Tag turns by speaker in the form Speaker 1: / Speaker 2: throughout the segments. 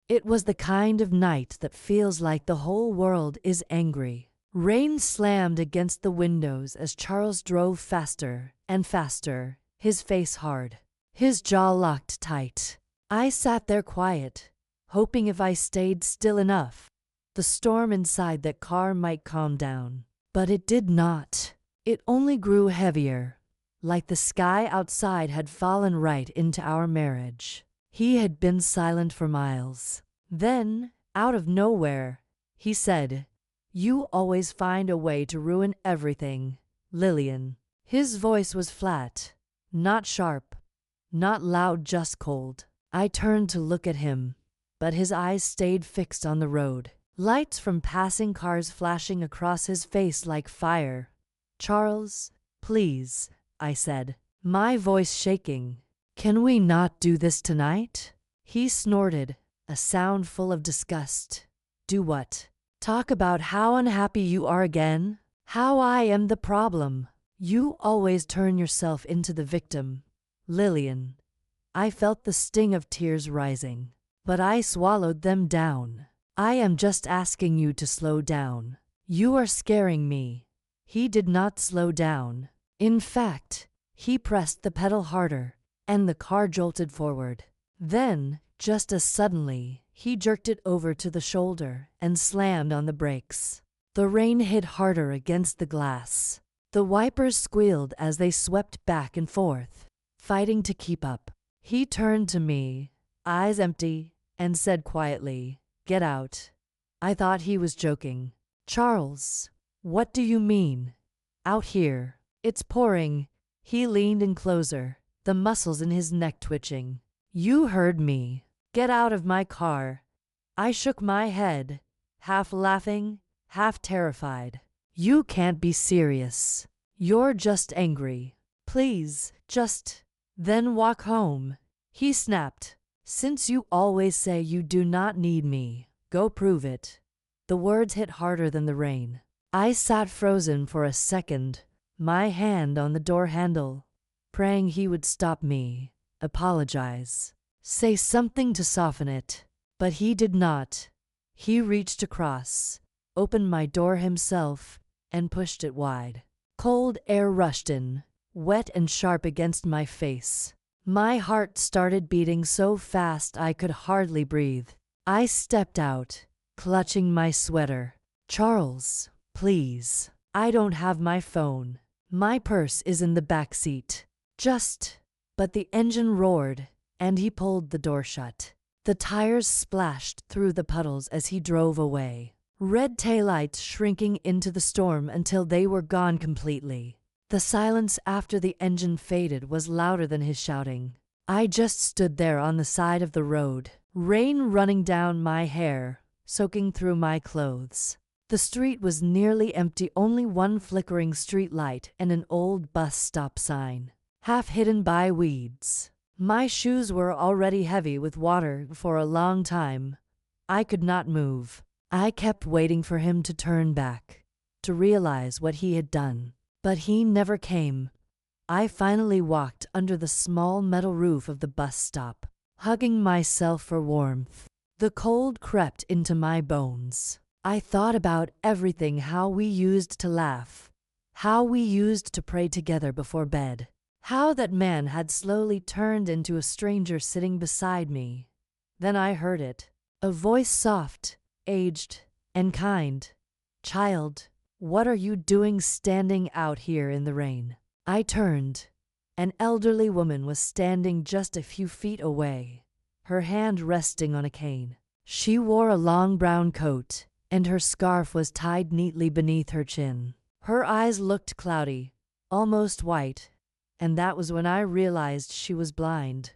Speaker 1: It was the kind of night that feels like the whole world is angry. Rain slammed against the windows as Charles drove faster and faster, his face hard, his jaw locked tight. I sat there quiet, hoping if I stayed still enough, the storm inside that car might calm down. But it did not. It only grew heavier, like the sky outside had fallen right into our marriage. He had been silent for miles. Then, out of nowhere, he said, "You always find a way to ruin everything, Lillian." His voice was flat, not sharp, not loud, just cold. I turned to look at him, but his eyes stayed fixed on the road, lights from passing cars flashing across his face like fire. "Charles, please," I said, my voice shaking. "Can we not do this tonight?" He snorted, a sound full of disgust. "Do what? Talk about how unhappy you are again? How I am the problem? You always turn yourself into the victim, Lillian." I felt the sting of tears rising, but I swallowed them down. "I am just asking you to slow down. You are scaring me." He did not slow down. In fact, he pressed the pedal harder, and the car jolted forward. Then, just as suddenly, he jerked it over to the shoulder and slammed on the brakes. The rain hit harder against the glass. The wipers squealed as they swept back and forth, fighting to keep up. He turned to me, eyes empty, and said quietly, "Get out." I thought he was joking. "Charles, what do you mean? Out here? It's pouring." He leaned in closer, the muscles in his neck twitching. "You heard me. Get out of my car." I shook my head, half laughing, half terrified. "You can't be serious. You're just angry. Please, just then walk home." He snapped. "Since you always say you do not need me, go prove it." The words hit harder than the rain. I sat frozen for a second, my hand on the door handle, praying he would stop me, apologize, say something to soften it. But he did not. He reached across, opened my door himself, and pushed it wide. Cold air rushed in, wet and sharp against my face. My heart started beating so fast I could hardly breathe. I stepped out, clutching my sweater. "Charles, please. I don't have my phone. My purse is in the back seat. Just..." But the engine roared, and he pulled the door shut. The tires splashed through the puddles as he drove away, red taillights shrinking into the storm until they were gone completely. The silence after the engine faded was louder than his shouting. I just stood there on the side of the road, rain running down my hair, soaking through my clothes. The street was nearly empty, only one flickering street light and an old bus stop sign, half hidden by weeds. My shoes were already heavy with water for a long time. I could not move. I kept waiting for him to turn back, to realize what he had done. But he never came. I finally walked under the small metal roof of the bus stop, hugging myself for warmth. The cold crept into my bones. I thought about everything, how we used to laugh, how we used to pray together before bed, how that man had slowly turned into a stranger sitting beside me. Then I heard it, a voice soft, aged, and kind. "Child, what are you doing standing out here in the rain?" I turned. An elderly woman was standing just a few feet away, her hand resting on a cane. She wore a long brown coat, and her scarf was tied neatly beneath her chin. Her eyes looked cloudy, almost white, and that was when I realized she was blind.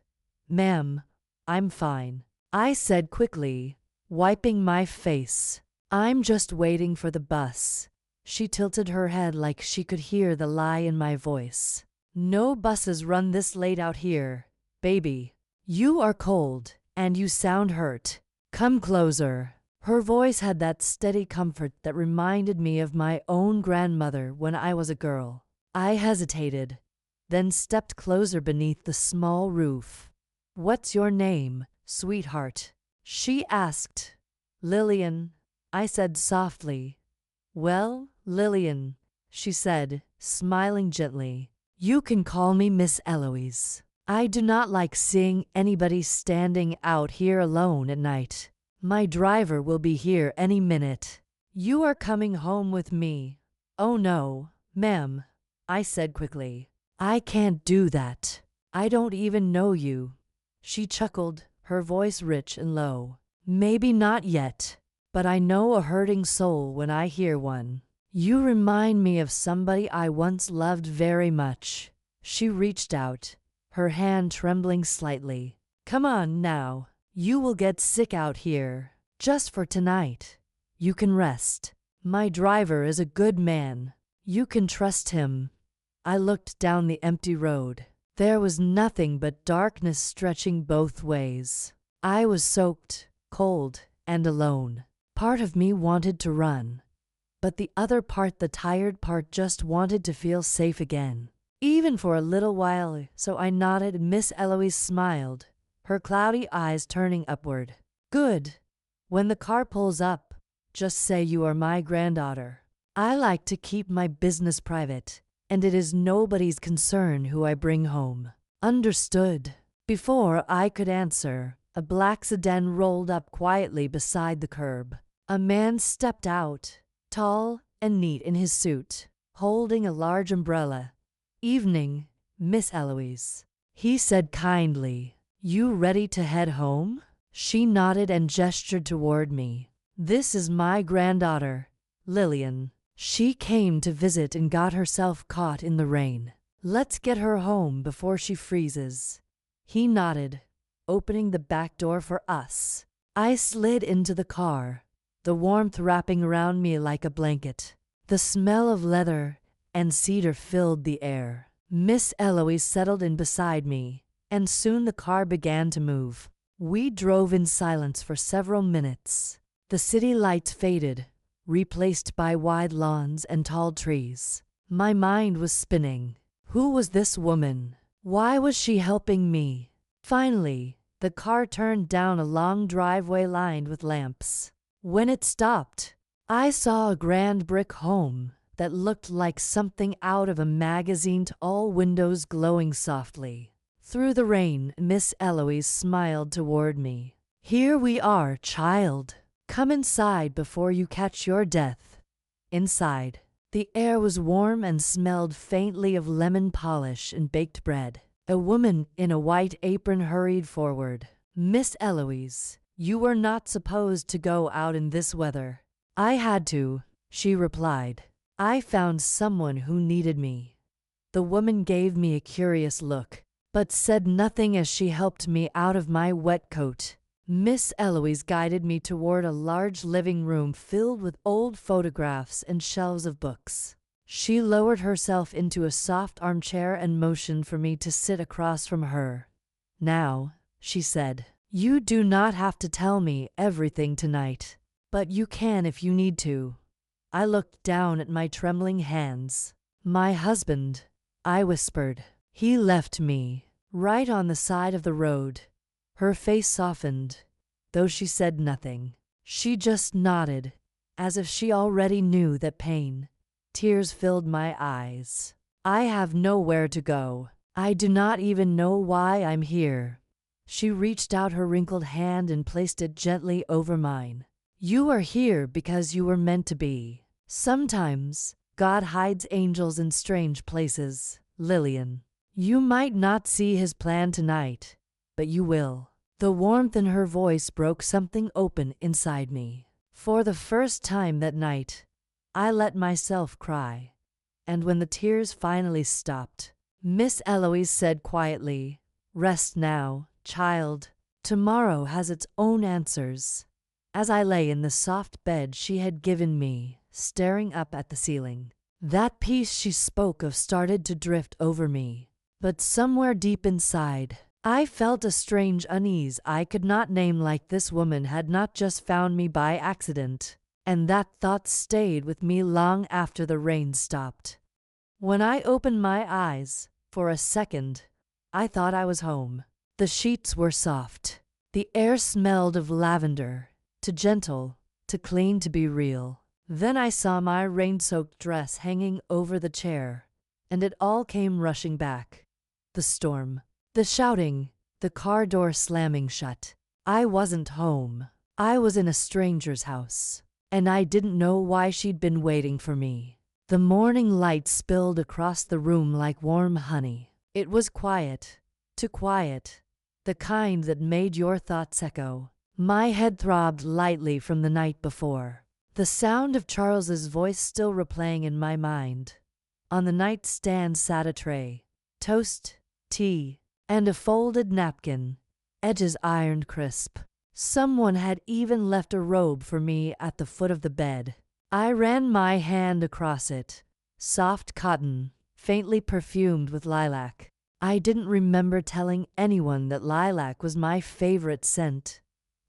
Speaker 1: "Ma'am, I'm fine," I said quickly, wiping my face. "I'm just waiting for the bus." She tilted her head like she could hear the lie in my voice. "No buses run this late out here, baby. You are cold, and you sound hurt. Come closer." Her voice had that steady comfort that reminded me of my own grandmother when I was a girl. I hesitated, then stepped closer beneath the small roof. "What's your name, sweetheart?" she asked. Lillian, I said softly. Well, Lillian, she said, smiling gently. You can call me Miss Eloise. I do not like seeing anybody standing out here alone at night. My driver will be here any minute. You are coming home with me. Oh no, ma'am, I said quickly. I can't do that. I don't even know you. She chuckled, her voice rich and low. Maybe not yet, but I know a hurting soul when I hear one. You remind me of somebody I once loved very much. She reached out, her hand trembling slightly. Come on now. You will get sick out here. Just for tonight. You can rest. My driver is a good man. You can trust him. I looked down the empty road. There was nothing but darkness stretching both ways. I was soaked, cold, and alone. Part of me wanted to run, but the other part, the tired part, just wanted to feel safe again. Even for a little while, so I nodded and Miss Eloise smiled, her cloudy eyes turning upward. Good. When the car pulls up, just say you are my granddaughter. I like to keep my business private, and it is nobody's concern who I bring home. Understood. Before I could answer, a black sedan rolled up quietly beside the curb. A man stepped out, tall and neat in his suit, holding a large umbrella. Evening, Miss Eloise, he said kindly. You ready to head home? She nodded and gestured toward me. This is my granddaughter, Lillian. She came to visit and got herself caught in the rain. Let's get her home before she freezes. He nodded, opening the back door for us. I slid into the car, the warmth wrapping around me like a blanket. The smell of leather and cedar filled the air. Miss Eloise settled in beside me, and soon the car began to move. We drove in silence for several minutes. The city lights faded, replaced by wide lawns and tall trees. My mind was spinning. Who was this woman? Why was she helping me? Finally, the car turned down a long driveway lined with lamps. When it stopped, I saw a grand brick home that looked like something out of a magazine, all windows glowing softly. Through the rain, Miss Eloise smiled toward me. Here we are, child. Come inside before you catch your death. Inside, the air was warm and smelled faintly of lemon polish and baked bread. A woman in a white apron hurried forward. Miss Eloise, you were not supposed to go out in this weather. I had to, she replied. I found someone who needed me. The woman gave me a curious look, but said nothing as she helped me out of my wet coat. Miss Eloise guided me toward a large living room filled with old photographs and shelves of books. She lowered herself into a soft armchair and motioned for me to sit across from her. Now, she said, you do not have to tell me everything tonight, but you can if you need to. I looked down at my trembling hands. My husband, I whispered. He left me, right on the side of the road. Her face softened, though she said nothing. She just nodded, as if she already knew that pain. Tears filled my eyes. I have nowhere to go. I do not even know why I'm here. She reached out her wrinkled hand and placed it gently over mine. You are here because you were meant to be. Sometimes, God hides angels in strange places, Lillian. You might not see his plan tonight, but you will. The warmth in her voice broke something open inside me. For the first time that night, I let myself cry. And when the tears finally stopped, Miss Eloise said quietly, Rest now, child. Tomorrow has its own answers. As I lay in the soft bed she had given me, staring up at the ceiling, that peace she spoke of started to drift over me. But somewhere deep inside, I felt a strange unease I could not name, like this woman had not just found me by accident. And that thought stayed with me long after the rain stopped. When I opened my eyes, for a second, I thought I was home. The sheets were soft, The air smelled of lavender, too gentle, too clean to be real. Then I saw my rain-soaked dress hanging over the chair, and it all came rushing back. The storm, the shouting, the car door slamming shut. I wasn't home. I was in a stranger's house, and I didn't know why she'd been waiting for me. The morning light spilled across the room like warm honey. It was quiet, too quiet, the kind that made your thoughts echo. My head throbbed lightly from the night before, the sound of Charles's voice still replaying in my mind. On the nightstand sat a tray, toast, tea, and a folded napkin, edges ironed crisp. Someone had even left a robe for me at the foot of the bed. I ran my hand across it, soft cotton, faintly perfumed with lilac. I didn't remember telling anyone that lilac was my favorite scent.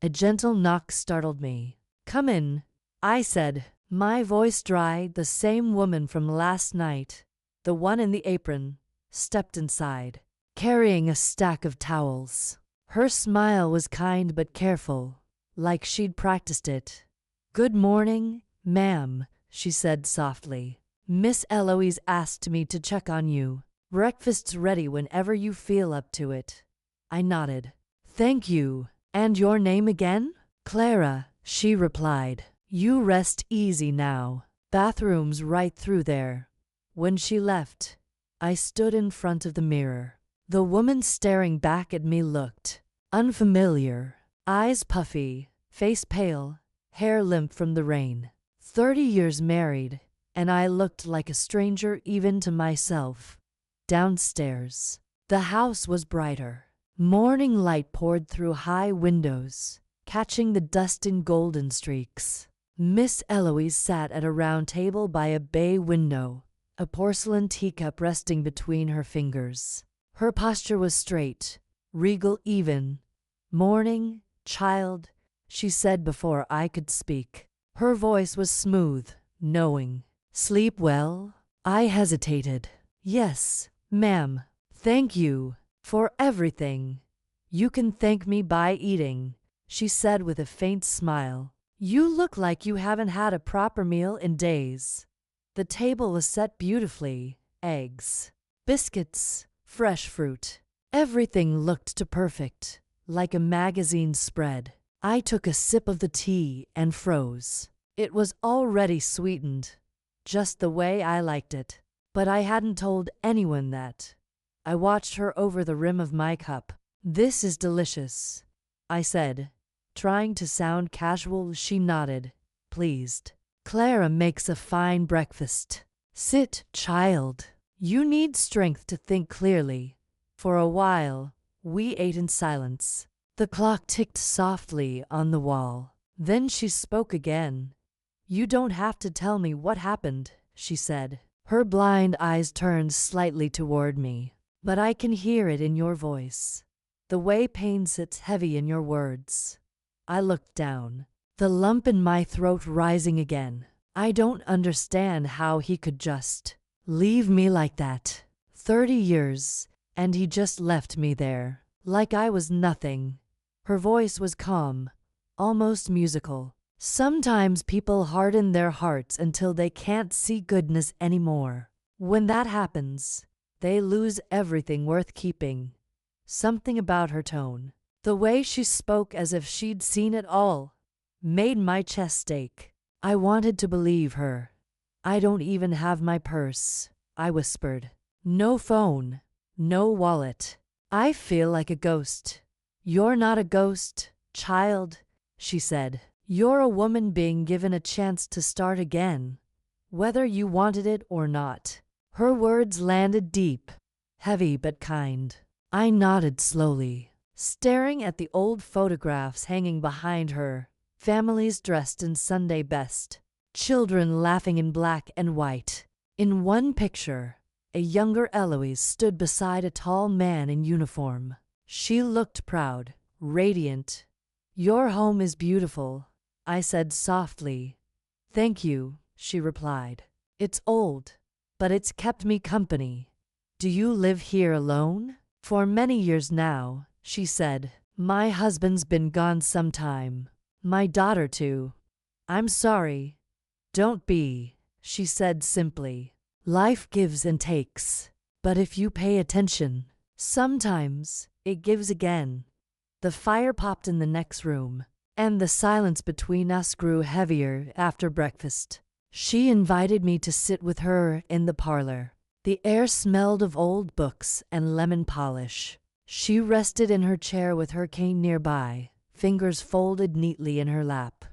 Speaker 1: A gentle knock startled me. "Come in," I said, my voice dry. The same woman from last night, the one in the apron, stepped inside, carrying a stack of towels. Her smile was kind but careful, like she'd practiced it. "Good morning, ma'am," she said softly. "Miss Eloise asked me to check on you. Breakfast's ready whenever you feel up to it." I nodded. "Thank you. And your name again?" "Clara," she replied. "You rest easy now. Bathroom's right through there." When she left, I stood in front of the mirror. The woman staring back at me looked unfamiliar. Eyes puffy, face pale, hair limp from the rain. 30 years married, and I looked like a stranger even to myself. Downstairs, the house was brighter. Morning light poured through high windows, catching the dust in golden streaks. Miss Eloise sat at a round table by a bay window, a porcelain teacup resting between her fingers. Her posture was straight, regal even. "Morning, child," she said before I could speak. Her voice was smooth, knowing. "Sleep well?" I hesitated. "Yes, ma'am. Thank you for everything." "You can thank me by eating," she said with a faint smile. "You look like you haven't had a proper meal in days." The table was set beautifully. Eggs, biscuits, fresh fruit. Everything looked too perfect, like a magazine spread. I took a sip of the tea and froze. It was already sweetened, just the way I liked it. But I hadn't told anyone that. I watched her over the rim of my cup. "This is delicious," I said, trying to sound casual. She nodded, pleased. "Clara makes a fine breakfast. Sit, child. You need strength to think clearly." For a while, we ate in silence. The clock ticked softly on the wall. Then she spoke again. "You don't have to tell me what happened," she said. Her blind eyes turned slightly toward me. "But I can hear it in your voice. The way pain sits heavy in your words." I looked down, the lump in my throat rising again. I don't understand how he could just leave me like that. 30 years, and he just left me there, like I was nothing. Her voice was calm, almost musical. "Sometimes people harden their hearts until they can't see goodness anymore. When that happens, they lose everything worth keeping." Something about her tone, the way she spoke as if she'd seen it all, made my chest ache. I wanted to believe her. "I don't even have my purse," I whispered. "No phone, no wallet. I feel like a ghost." "You're not a ghost, child," she said. "You're a woman being given a chance to start again, whether you wanted it or not." Her words landed deep, heavy but kind. I nodded slowly, staring at the old photographs hanging behind her, families dressed in Sunday best, children laughing in black and white. In one picture, a younger Eloise stood beside a tall man in uniform. She looked proud, radiant. "Your home is beautiful," I said softly. "Thank you," she replied. "It's old, but it's kept me company." "Do you live here alone?" "For many years now," she said. My husband's been gone some time. My daughter too. I'm sorry. Don't be, she said simply. Life gives and takes. But if you pay attention, sometimes it gives again. The fire popped in the next room, and the silence between us grew heavier after breakfast. She invited me to sit with her in the parlor. The air smelled of old books and lemon polish. She rested in her chair with her cane nearby, fingers folded neatly in her lap.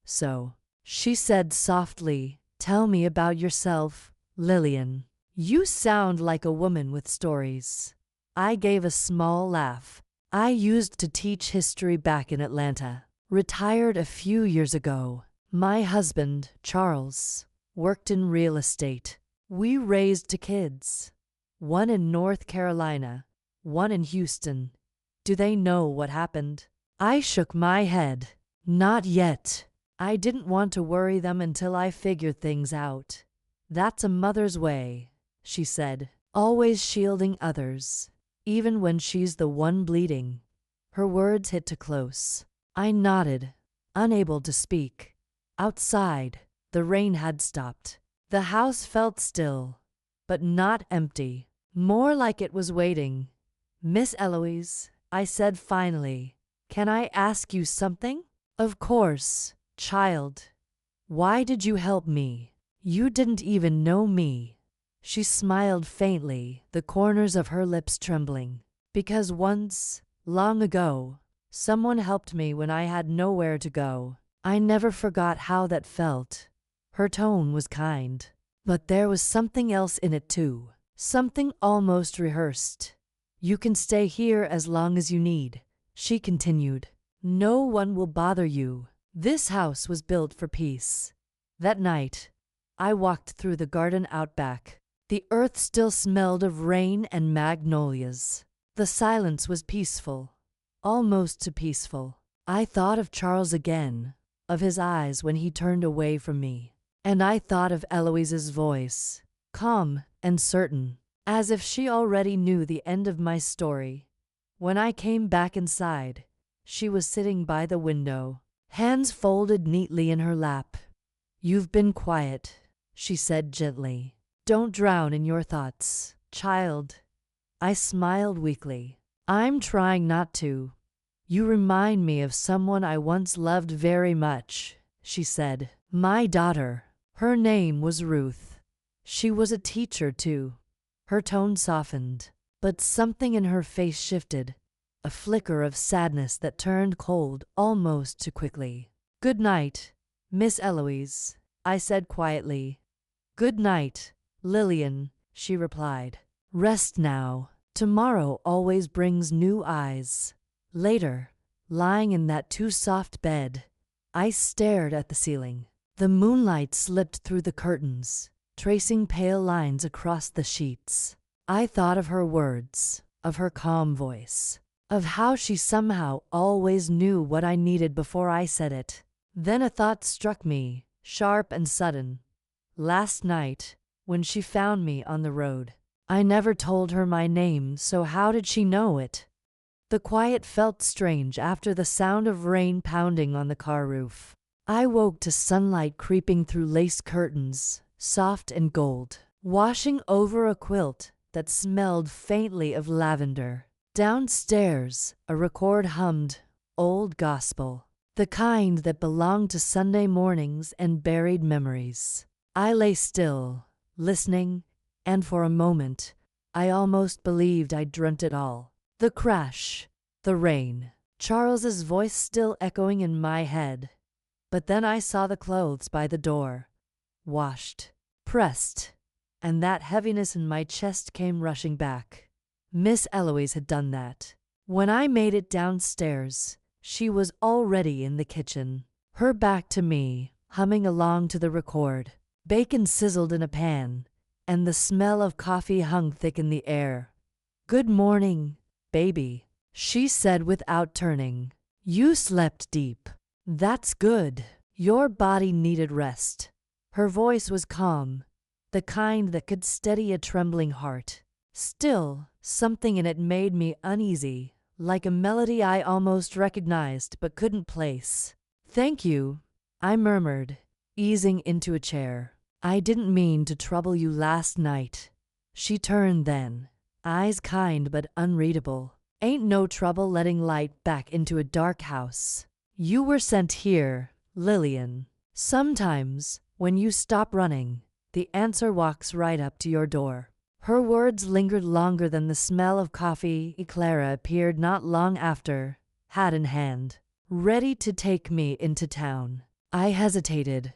Speaker 1: So, she said softly, tell me about yourself, Lillian. You sound like a woman with stories. I gave a small laugh. I used to teach history back in Atlanta. Retired a few years ago. My husband, Charles, worked in real estate. We raised 2 kids. One in North Carolina, one in Houston. Do they know what happened? I shook my head. Not yet. I didn't want to worry them until I figured things out. That's a mother's way, she said, always shielding others, even when she's the one bleeding. Her words hit too close. I nodded, unable to speak. Outside, the rain had stopped. The house felt still, but not empty, more like it was waiting. Miss Eloise, I said finally, can I ask you something? Of course, child. Why did you help me? You didn't even know me. She smiled faintly, the corners of her lips trembling. Because once, long ago, someone helped me when I had nowhere to go. I never forgot how that felt. Her tone was kind, but there was something else in it too, something almost rehearsed. You can stay here as long as you need, she continued. No one will bother you. This house was built for peace. That night, I walked through the garden out back. The earth still smelled of rain and magnolias. The silence was peaceful, almost too peaceful. I thought of Charles again, of his eyes when he turned away from me. And I thought of Eloise's voice, calm and certain, as if she already knew the end of my story. When I came back inside, she was sitting by the window, hands folded neatly in her lap. You've been quiet, she said gently. Don't drown in your thoughts, child. I smiled weakly. I'm trying not to. You remind me of someone I once loved very much, she said. My daughter. Her name was Ruth. She was a teacher too. Her tone softened, but something in her face shifted, a flicker of sadness that turned cold almost too quickly. Good night, Miss Eloise, I said quietly. Good night, Lillian, she replied. Rest now. Tomorrow always brings new eyes. Later, lying in that too soft bed, I stared at the ceiling. The moonlight slipped through the curtains, tracing pale lines across the sheets. I thought of her words, of her calm voice, of how she somehow always knew what I needed before I said it. Then a thought struck me, sharp and sudden. Last night, when she found me on the road, I never told her my name, so how did she know it? The quiet felt strange after the sound of rain pounding on the car roof. I woke to sunlight creeping through lace curtains, soft and gold, washing over a quilt that smelled faintly of lavender. Downstairs, a record hummed, old gospel, the kind that belonged to Sunday mornings and buried memories. I lay still, listening, and for a moment, I almost believed I'd dreamt it all. The crash, the rain, Charles's voice still echoing in my head. But then I saw the clothes by the door, washed, pressed, and that heaviness in my chest came rushing back. Miss Eloise had done that. When I made it downstairs, she was already in the kitchen, her back to me, humming along to the record. Bacon sizzled in a pan, and the smell of coffee hung thick in the air. Good morning, baby, she said without turning. You slept deep. That's good. Your body needed rest. Her voice was calm, the kind that could steady a trembling heart. Still, something in it made me uneasy, like a melody I almost recognized but couldn't place. "Thank you," I murmured, easing into a chair. "I didn't mean to trouble you last night." She turned then, eyes kind but unreadable. "Ain't no trouble letting light back into a dark house. You were sent here, Lillian. Sometimes, when you stop running, the answer walks right up to your door." Her words lingered longer than the smell of coffee. Clara appeared not long after, hat in hand, ready to take me into town. I hesitated.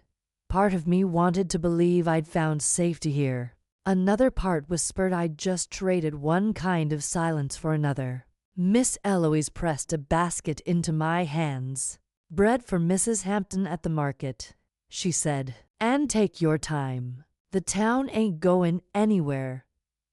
Speaker 1: Part of me wanted to believe I'd found safety here. Another part whispered I'd just traded one kind of silence for another. Miss Eloise pressed a basket into my hands. "Bread for Mrs. Hampton at the market," she said. "And take your time. The town ain't going anywhere."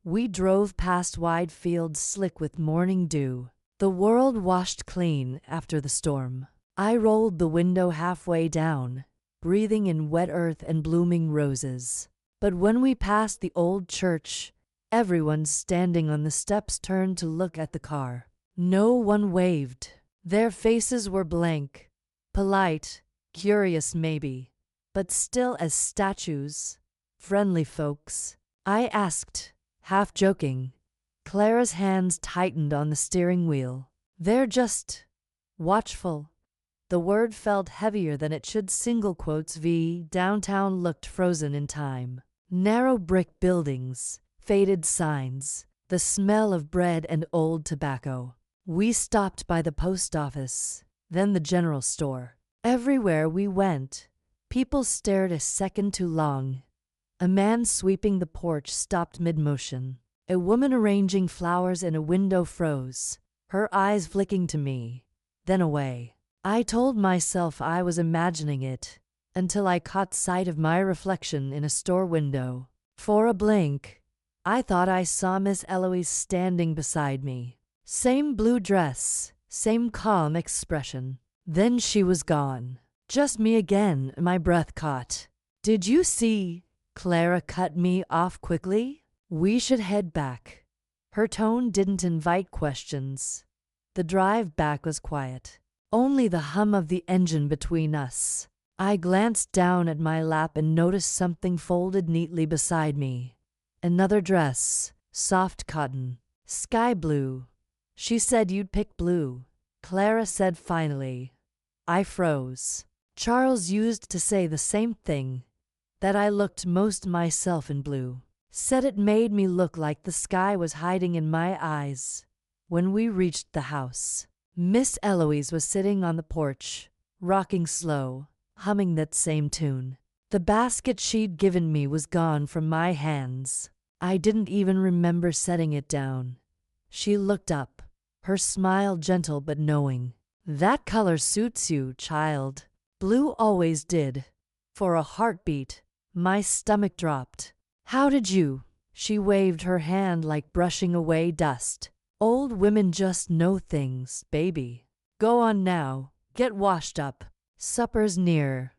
Speaker 1: We drove past wide fields slick with morning dew. The world washed clean after the storm. I rolled the window halfway down, breathing in wet earth and blooming roses. But when we passed the old church, everyone standing on the steps turned to look at the car. No one waved. Their faces were blank, polite, curious maybe, but still as statues. "Friendly folks?" I asked, half joking. Clara's hands tightened on the steering wheel. "They're just watchful." The word felt heavier than it should. Single quotes v. Downtown looked frozen in time. Narrow brick buildings, faded signs, the smell of bread and old tobacco. We stopped by the post office, then the general store. Everywhere we went, people stared a second too long. A man sweeping the porch stopped mid-motion. A woman arranging flowers in a window froze, her eyes flicking to me, then away. I told myself I was imagining it, until I caught sight of my reflection in a store window. For a blink, I thought I saw Miss Eloise standing beside me. Same blue dress, same calm expression. Then she was gone. Just me again, my breath caught. "Did you see?" Clara cut me off quickly. "We should head back." Her tone didn't invite questions. The drive back was quiet. Only the hum of the engine between us. I glanced down at my lap and noticed something folded neatly beside me. Another dress, soft cotton, sky blue. "She said you'd pick blue," Clara said finally. I froze. Charles used to say the same thing, that I looked most myself in blue. Said it made me look like the sky was hiding in my eyes. When we reached the house, Miss Eloise was sitting on the porch, rocking slow, humming that same tune. The basket she'd given me was gone from my hands. I didn't even remember setting it down. She looked up, her smile gentle but knowing. "That color suits you, child." Blue always did. For a heartbeat, my stomach dropped. "How did you?" She waved her hand like brushing away dust. "Old women just know things, baby. Go on now, get washed up. Supper's near."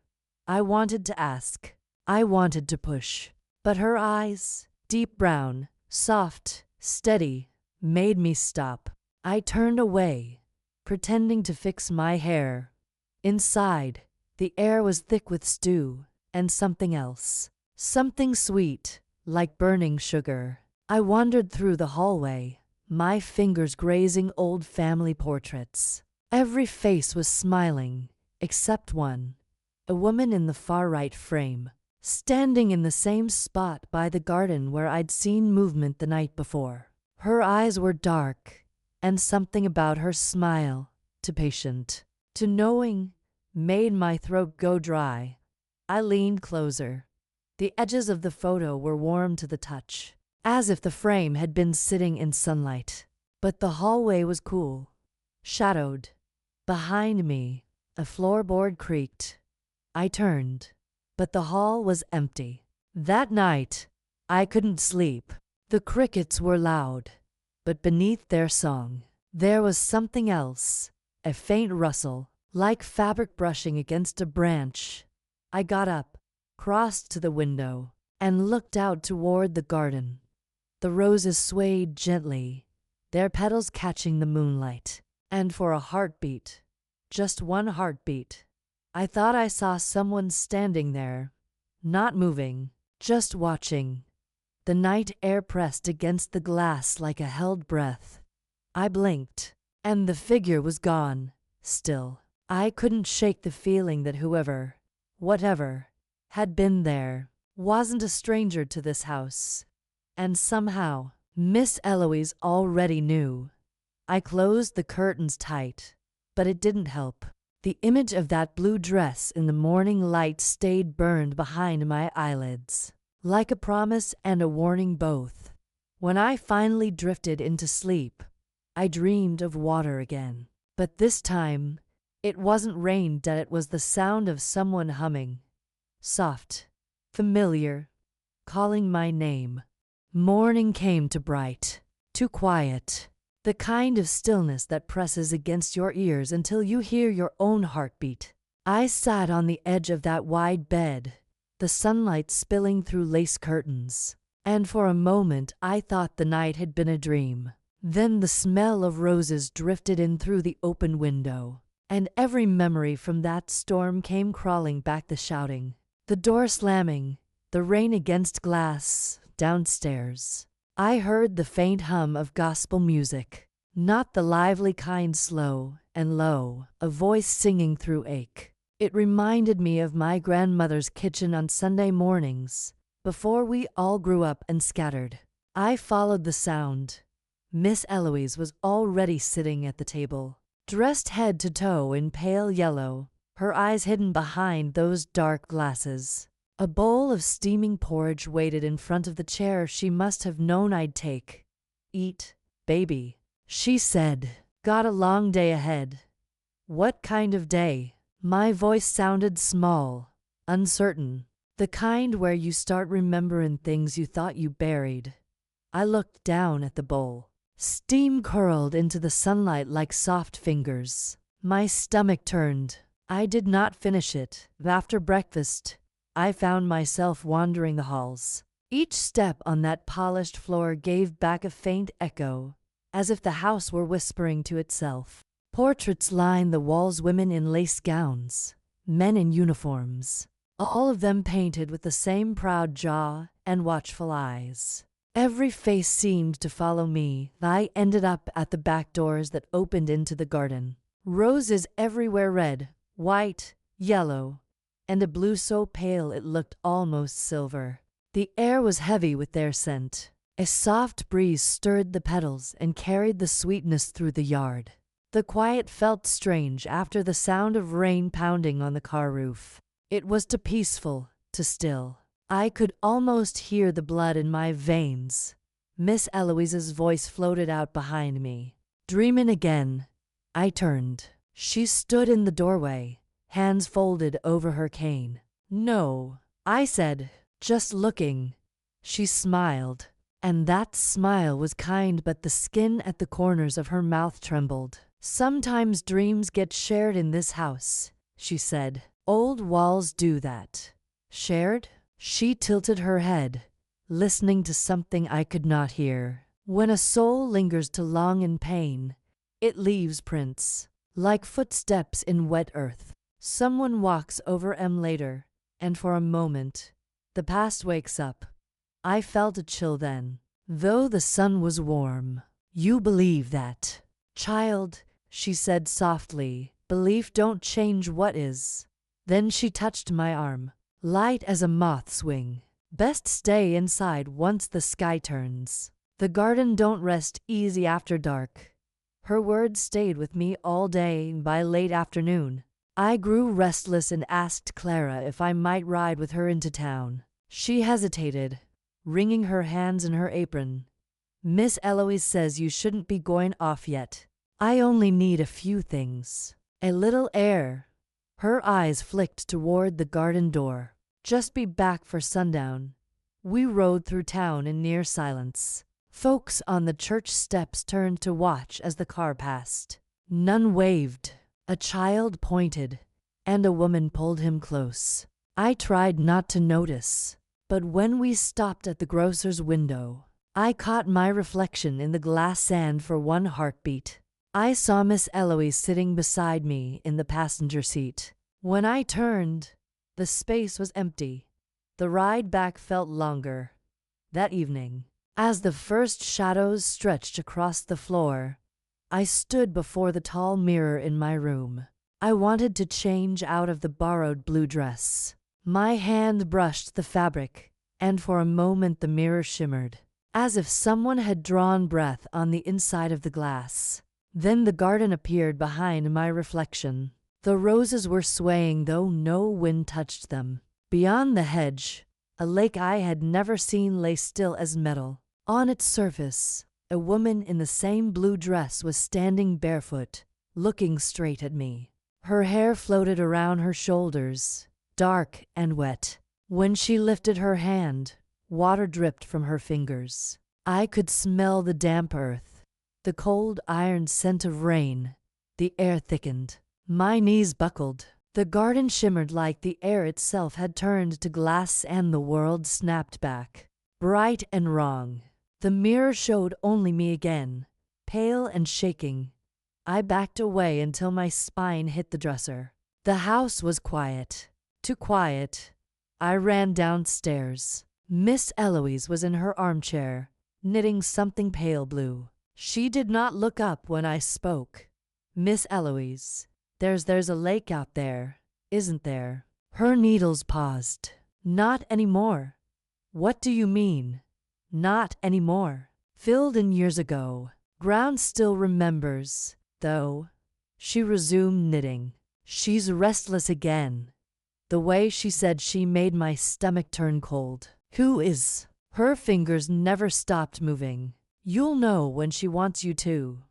Speaker 1: I wanted to ask. I wanted to push. But her eyes, deep brown, soft, steady, made me stop. I turned away, pretending to fix my hair. Inside, the air was thick with stew and something else. Something sweet, like burning sugar. I wandered through the hallway, my fingers grazing old family portraits. Every face was smiling, except one, a woman in the far right frame, standing in the same spot by the garden where I'd seen movement the night before. Her eyes were dark, and something about her smile, too patient, too knowing, made my throat go dry. I leaned closer. The edges of the photo were warm to the touch, as if the frame had been sitting in sunlight. But the hallway was cool, shadowed. Behind me, a floorboard creaked. I turned, but the hall was empty. That night, I couldn't sleep. The crickets were loud, but beneath their song, there was something else, a faint rustle, like fabric brushing against a branch. I got up, crossed to the window, and looked out toward the garden. The roses swayed gently, their petals catching the moonlight. And for a heartbeat, just one heartbeat, I thought I saw someone standing there, not moving, just watching. The night air pressed against the glass like a held breath. I blinked, and the figure was gone, still. I couldn't shake the feeling that whoever, whatever, had been there, wasn't a stranger to this house. And somehow, Miss Eloise already knew. I closed the curtains tight, but it didn't help. The image of that blue dress in the morning light stayed burned behind my eyelids, like a promise and a warning both. When I finally drifted into sleep, I dreamed of water again. But this time, it wasn't rain, it was the sound of someone humming. Soft, familiar, calling my name. Morning came too bright, too quiet. The kind of stillness that presses against your ears until you hear your own heartbeat. I sat on the edge of that wide bed, the sunlight spilling through lace curtains, and for a moment I thought the night had been a dream. Then the smell of roses drifted in through the open window, and every memory from that storm came crawling back, the shouting, the door slamming, the rain against glass, downstairs. I heard the faint hum of gospel music, not the lively kind, slow and low, a voice singing through ache. It reminded me of my grandmother's kitchen on Sunday mornings, before we all grew up and scattered. I followed the sound. Miss Eloise was already sitting at the table, dressed head to toe in pale yellow, her eyes hidden behind those dark glasses. A bowl of steaming porridge waited in front of the chair she must have known I'd take. "Eat, baby," she said. "Got a long day ahead." What kind of day? My voice sounded small, uncertain, the kind where you start remembering things you thought you buried. I looked down at the bowl. Steam curled into the sunlight like soft fingers. My stomach turned. I did not finish it. After breakfast, I found myself wandering the halls. Each step on that polished floor gave back a faint echo, as if the house were whispering to itself. Portraits lined the walls, women in lace gowns, men in uniforms, all of them painted with the same proud jaw and watchful eyes. Every face seemed to follow me. I ended up at the back doors that opened into the garden. Roses everywhere, red, white, yellow, and a blue so pale it looked almost silver. The air was heavy with their scent. A soft breeze stirred the petals and carried the sweetness through the yard. The quiet felt strange after the sound of rain pounding on the car roof. It was too peaceful, too still. I could almost hear the blood in my veins. Miss Eloise's voice floated out behind me. "Dreamin' again." I turned. She stood in the doorway, hands folded over her cane. "No," I said, "just looking." She smiled, and that smile was kind, but the skin at the corners of her mouth trembled. "Sometimes dreams get shared in this house," she said. "Old walls do that." "Shared?" She tilted her head, listening to something I could not hear. "When a soul lingers too long in pain, it leaves prints, like footsteps in wet earth. Someone walks over 'em later, and for a moment, the past wakes up." I felt a chill then, though the sun was warm. "You believe that, child," she said softly. "Belief don't change what is." Then she touched my arm, light as a moth's wing. "Best stay inside once the sky turns. The garden don't rest easy after dark." Her words stayed with me all day. By late afternoon, I grew restless and asked Clara if I might ride with her into town. She hesitated, wringing her hands in her apron. "Miss Eloise says you shouldn't be going off yet. I only need a few things. A little air." Her eyes flicked toward the garden door. "Just be back for sundown." We rode through town in near silence. Folks on the church steps turned to watch as the car passed. None waved. A child pointed, and a woman pulled him close. I tried not to notice, but when we stopped at the grocer's window, I caught my reflection in the glass sand for one heartbeat. I saw Miss Eloise sitting beside me in the passenger seat. When I turned, the space was empty. The ride back felt longer. That evening, as the first shadows stretched across the floor, I stood before the tall mirror in my room. I wanted to change out of the borrowed blue dress. My hand brushed the fabric, and for a moment the mirror shimmered, as if someone had drawn breath on the inside of the glass. Then the garden appeared behind my reflection. The roses were swaying, though no wind touched them. Beyond the hedge, a lake I had never seen lay still as metal. On its surface, a woman in the same blue dress was standing barefoot, looking straight at me. Her hair floated around her shoulders, dark and wet. When she lifted her hand, water dripped from her fingers. I could smell the damp earth, the cold iron scent of rain. The air thickened. My knees buckled. The garden shimmered like the air itself had turned to glass, and the world snapped back, bright and wrong. The mirror showed only me again, pale and shaking. I backed away until my spine hit the dresser. The house was quiet. Too quiet. I ran downstairs. Miss Eloise was in her armchair, knitting something pale blue. She did not look up when I spoke. "Miss Eloise, there's a lake out there, isn't there?" Her needles paused. "Not anymore." "What do you mean, not anymore?" "Filled in years ago. Ground still remembers, though." She resumed knitting. "She's restless again." The way she said she made my stomach turn cold. "Who is?" Her fingers never stopped moving. "You'll know when she wants you to."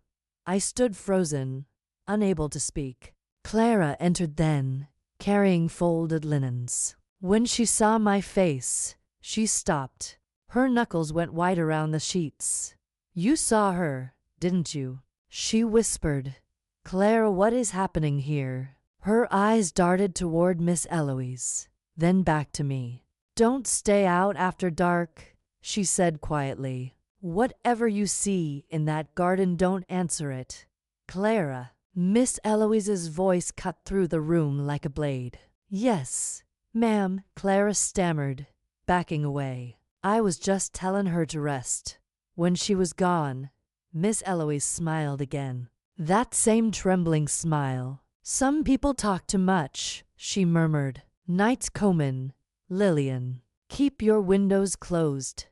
Speaker 1: I stood frozen, unable to speak. Clara entered then, carrying folded linens. When she saw my face, she stopped. Her knuckles went white around the sheets. "You saw her, didn't you?" she whispered. "Clara, what is happening here?" Her eyes darted toward Miss Eloise, then back to me. "Don't stay out after dark," she said quietly. "Whatever you see in that garden, don't answer it. Clara." Miss Eloise's voice cut through the room like a blade. "Yes, ma'am," Clara stammered, backing away. "I was just telling her to rest." When she was gone, Miss Eloise smiled again. That same trembling smile. "Some people talk too much," she murmured. "Night's comin', Lillian. Keep your windows closed."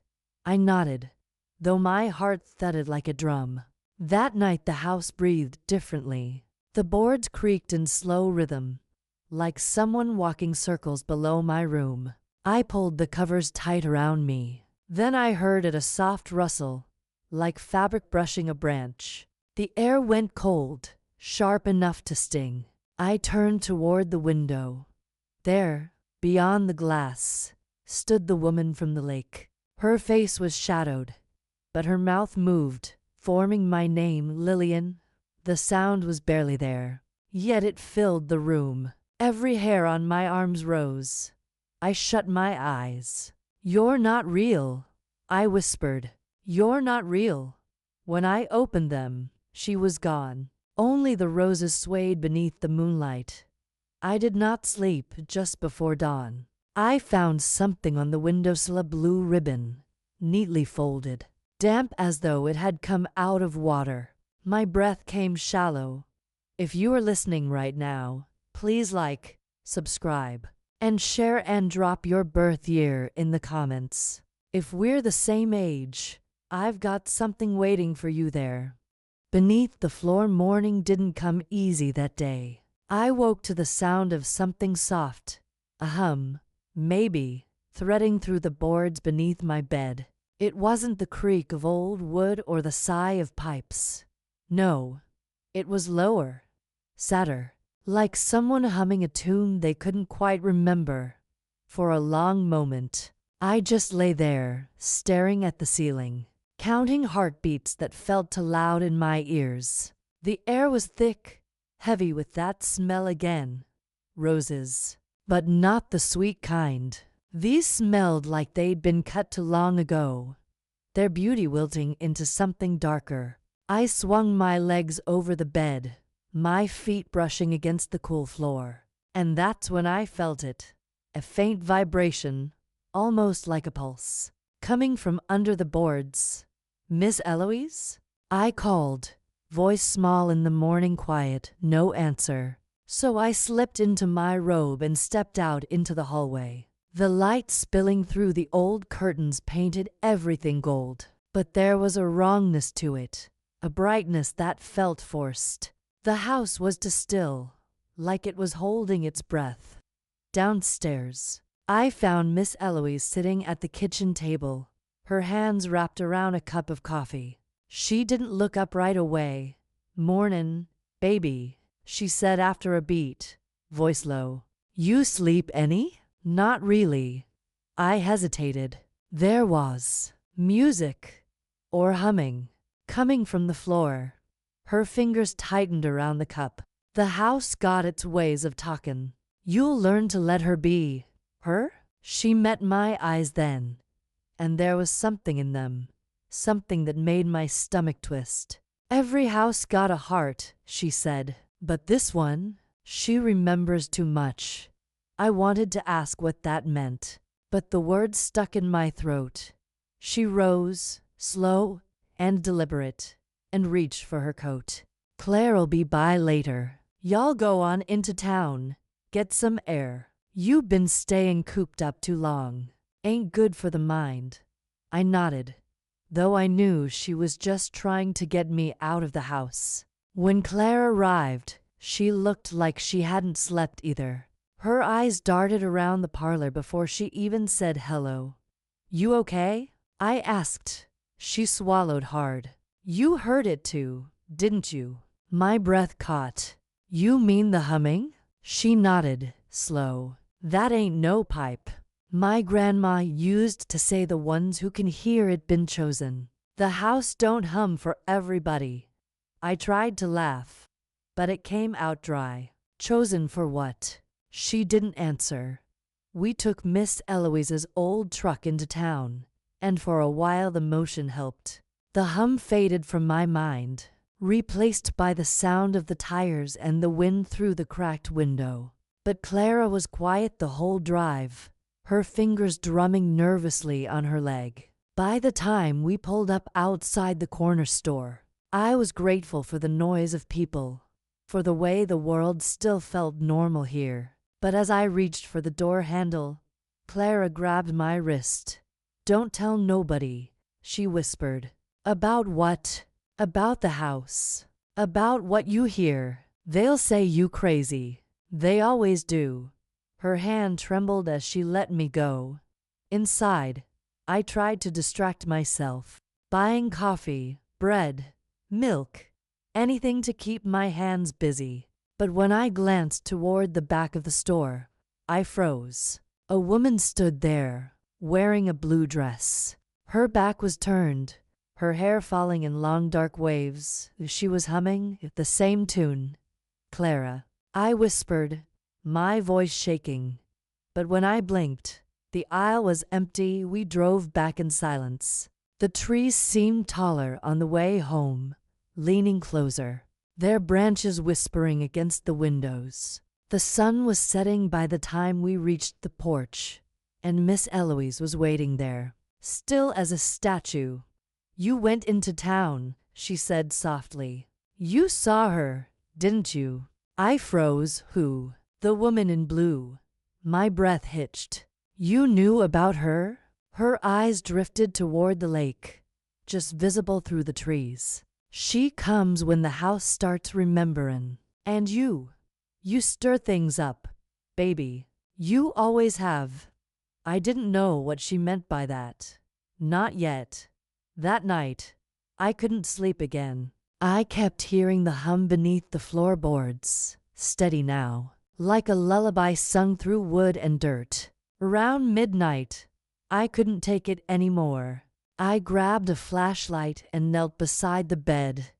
Speaker 1: I nodded, though my heart thudded like a drum. That night the house breathed differently. The boards creaked in slow rhythm, like someone walking circles below my room. I pulled the covers tight around me. Then I heard a soft rustle, like fabric brushing a branch. The air went cold, sharp enough to sting. I turned toward the window. There, beyond the glass, stood the woman from the lake. Her face was shadowed, but her mouth moved, forming my name, Lillian. The sound was barely there, yet it filled the room. Every hair on my arms rose. I shut my eyes. "You're not real," I whispered. "You're not real." When I opened them, she was gone. Only the roses swayed beneath the moonlight. I did not sleep just before dawn. I found something on the windowsill, a blue ribbon, neatly folded, damp as though it had come out of water. My breath came shallow. If you are listening right now, please like, subscribe, and share, and drop your birth year in the comments. If we're the same age, I've got something waiting for you there. Beneath the floor, morning didn't come easy that day. I woke to the sound of something soft, a hum, maybe, threading through the boards beneath my bed. It wasn't the creak of old wood or the sigh of pipes. No, it was lower, sadder, like someone humming a tune they couldn't quite remember. For a long moment, I just lay there, staring at the ceiling, counting heartbeats that felt too loud in my ears. The air was thick, heavy with that smell again. Roses. But not the sweet kind. These smelled like they'd been cut too long ago. their beauty wilting into something darker. I swung my legs over the bed, my feet brushing against the cool floor. And that's when I felt it. A faint vibration, almost like a pulse, coming from under the boards. "Miss Eloise?" I called, voice small in the morning quiet, no answer. So I slipped into my robe and stepped out into the hallway. The light spilling through the old curtains painted everything gold. But there was a wrongness to it, a brightness that felt forced. The house was too still, like it was holding its breath. Downstairs, I found Miss Eloise sitting at the kitchen table, her hands wrapped around a cup of coffee. She didn't look up right away. "Mornin', baby," she said after a beat, voice low. "You sleep any?" "Not really." I hesitated. There was music, or humming, coming from the floor. Her fingers tightened around the cup. "The house got its ways of talkin'. You'll learn to let her be." "Her?" She met my eyes then, and there was something in them, something that made my stomach twist. "Every house got a heart," she said, "but this one, she remembers too much." I wanted to ask what that meant, but the words stuck in my throat. She rose, slow and deliberate, and reached for her coat. "Claire'll be by later. Y'all go on into town, get some air. You been staying cooped up too long. Ain't good for the mind." I nodded, though I knew she was just trying to get me out of the house. When Claire arrived, she looked like she hadn't slept either. Her eyes darted around the parlor before she even said hello. "You okay?" I asked. She swallowed hard. "You heard it too, didn't you?" My breath caught. "You mean the humming?" She nodded, slow. "That ain't no pipe. My grandma used to say the ones who can hear it been chosen. The house don't hum for everybody." I tried to laugh, but it came out dry. "Chosen for what?" She didn't answer. We took Miss Eloise's old truck into town, and for a while the motion helped. The hum faded from my mind, replaced by the sound of the tires and the wind through the cracked window. But Clara was quiet the whole drive, her fingers drumming nervously on her leg. By the time we pulled up outside the corner store, I was grateful for the noise of people, for the way the world still felt normal here. But as I reached for the door handle, Clara grabbed my wrist. "Don't tell nobody," she whispered. "About what?" "About the house. About what you hear. They'll say you crazy. They always do." Her hand trembled as she let me go. Inside, I tried to distract myself, buying coffee, bread, milk, anything to keep my hands busy. But when I glanced toward the back of the store, I froze. A woman stood there, wearing a blue dress. Her back was turned, her hair falling in long dark waves. She was humming the same tune. "Clara," I whispered, my voice shaking. But when I blinked, the aisle was empty. We drove back in silence. The trees seemed taller on the way home, leaning closer, their branches whispering against the windows. The sun was setting by the time we reached the porch, and Miss Eloise was waiting there, still as a statue. "You went into town," she said softly. "You saw her, didn't you?" I froze. "Who?" "The woman in blue." My breath hitched. "You knew about her?" Her eyes drifted toward the lake, just visible through the trees. "She comes when the house starts rememberin'. And you stir things up, baby. You always have." I didn't know what she meant by that. Not yet. That night, I couldn't sleep again. I kept hearing the hum beneath the floorboards, steady now, like a lullaby sung through wood and dirt. Around midnight, I couldn't take it anymore. I grabbed a flashlight and knelt beside the bed.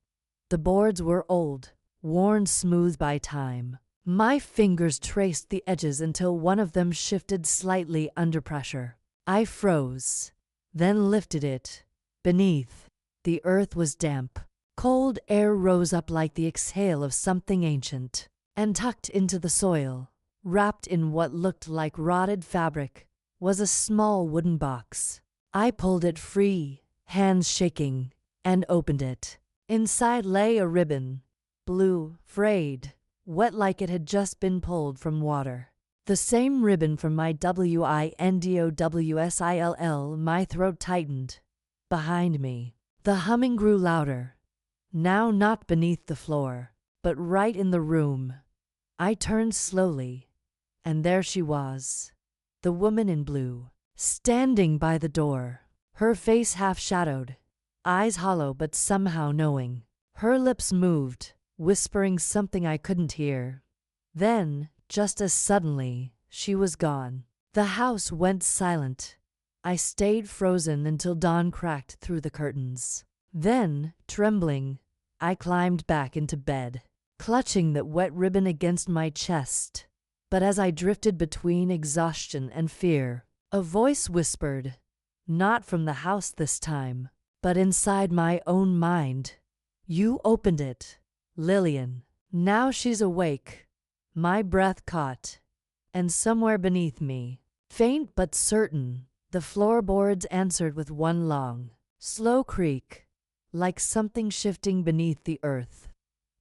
Speaker 1: The boards were old, worn smooth by time. My fingers traced the edges until one of them shifted slightly under pressure. I froze, then lifted it, Beneath, the earth was damp. Cold air rose up like the exhale of something ancient, and tucked into the soil, wrapped in what looked like rotted fabric, was a small wooden box. I pulled it free, hands shaking, and opened it. Inside lay a ribbon, blue, frayed, wet like it had just been pulled from water. The same ribbon from my WINDOWSILL. My throat tightened. Behind me, the humming grew louder. Now not beneath the floor, but right in the room. I turned slowly, and there she was, the woman in blue, standing by the door, her face half-shadowed, eyes hollow but somehow knowing. Her lips moved, whispering something I couldn't hear. Then, just as suddenly, she was gone. The house went silent. I stayed frozen until dawn cracked through the curtains. Then, trembling, I climbed back into bed, clutching that wet ribbon against my chest. But as I drifted between exhaustion and fear, a voice whispered, not from the house this time, but inside my own mind. You opened it, Lillian. Now she's awake. My breath caught, and somewhere beneath me, faint but certain, the floorboards answered with one long, slow creak, like something shifting beneath the earth.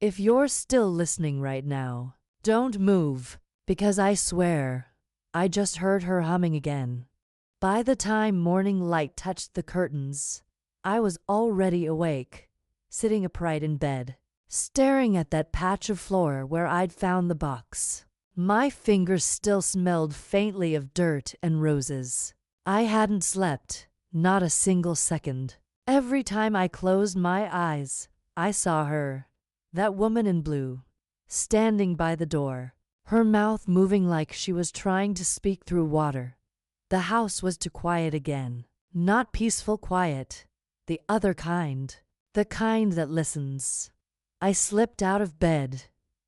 Speaker 1: If you're still listening right now, don't move, because I swear, I just heard her humming again. By the time morning light touched the curtains, I was already awake, sitting upright in bed, staring at that patch of floor where I'd found the box. My fingers still smelled faintly of dirt and roses. I hadn't slept, not a single second. Every time I closed my eyes, I saw her, that woman in blue, standing by the door, her mouth moving like she was trying to speak through water. The house was too quiet again. Not peaceful quiet, the other kind, the kind that listens. I slipped out of bed,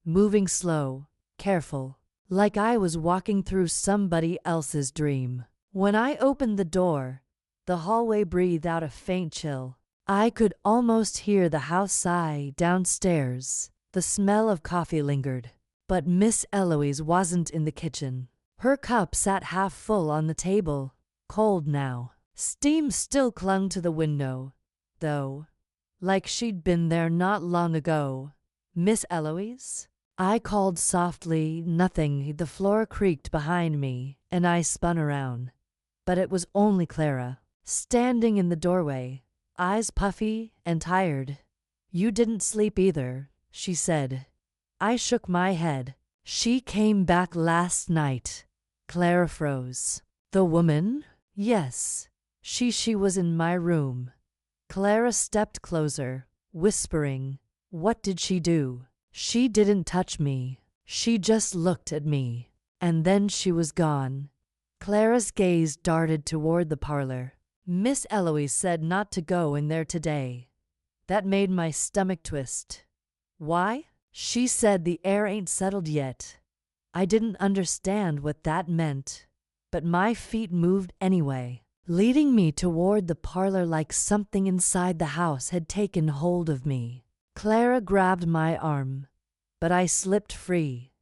Speaker 1: moving slow, careful, like I was walking through somebody else's dream. When I opened the door, the hallway breathed out a faint chill. I could almost hear the house sigh downstairs. The smell of coffee lingered. But Miss Eloise wasn't in the kitchen. Her cup sat half full on the table, cold now. Steam still clung to the window, though, like she'd been there not long ago. Miss Eloise? I called softly. Nothing. The floor creaked behind me, and I spun around. But it was only Clara, standing in the doorway, eyes puffy and tired. You didn't sleep either, she said. I shook my head. She came back last night. Clara froze. The woman? Yes. She was in my room. Clara stepped closer, whispering. What did she do? She didn't touch me. She just looked at me. And then she was gone. Clara's gaze darted toward the parlor. Miss Eloise said not to go in there today. That made my stomach twist. Why? She said the air ain't settled yet. I didn't understand what that meant, but my feet moved anyway, leading me toward the parlor like something inside the house had taken hold of me. Clara grabbed my arm, but I slipped free.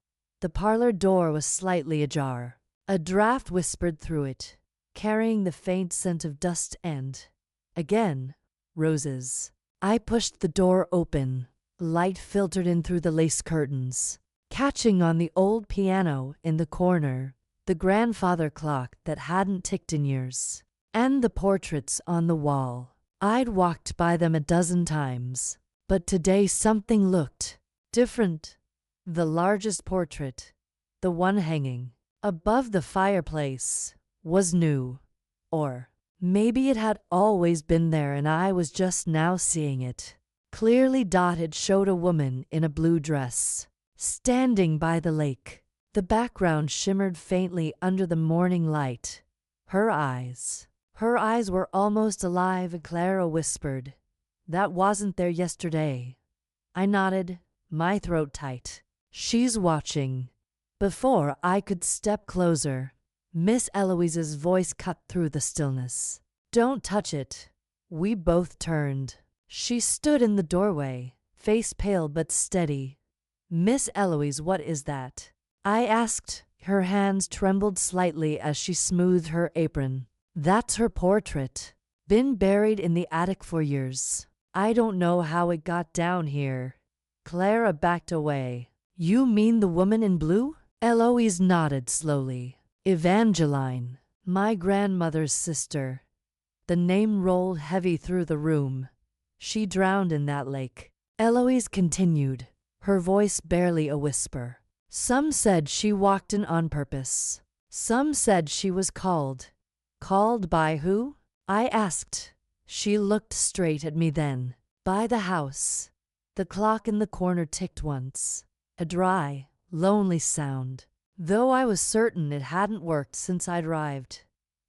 Speaker 1: The parlor door was slightly ajar. A draft whispered through it, carrying the faint scent of dust and, again, roses. I pushed the door open. Light filtered in through the lace curtains, catching on the old piano in the corner, the grandfather clock that hadn't ticked in years, and the portraits on the wall. I'd walked by them a dozen times, but today something looked different. The largest portrait, the one hanging above the fireplace, was new. Or maybe it had always been there and I was just now seeing it. Clearly dotted showed a woman in a blue dress, standing by the lake. The background shimmered faintly under the morning light. Her eyes were almost alive. Clara whispered, "That wasn't there yesterday." I nodded, my throat tight. She's watching. Before I could step closer, Miss Eloise's voice cut through the stillness. "Don't touch it. We both turned. She stood in the doorway, face pale but steady. "Miss Eloise, what is that?" I asked. Her hands trembled slightly as she smoothed her apron. "That's her portrait. Been buried in the attic for years. I don't know how it got down here." Clara backed away. "You mean the woman in blue?" Eloise nodded slowly. "Evangeline, my grandmother's sister." The name rolled heavy through the room. "She drowned in that lake." Eloise continued, her voice barely a whisper. "Some said she walked in on purpose. Some said she was called." "Called by who?" I asked. She looked straight at me then. "By the house." The clock in the corner ticked once. A dry, lonely sound, though I was certain it hadn't worked since I'd arrived.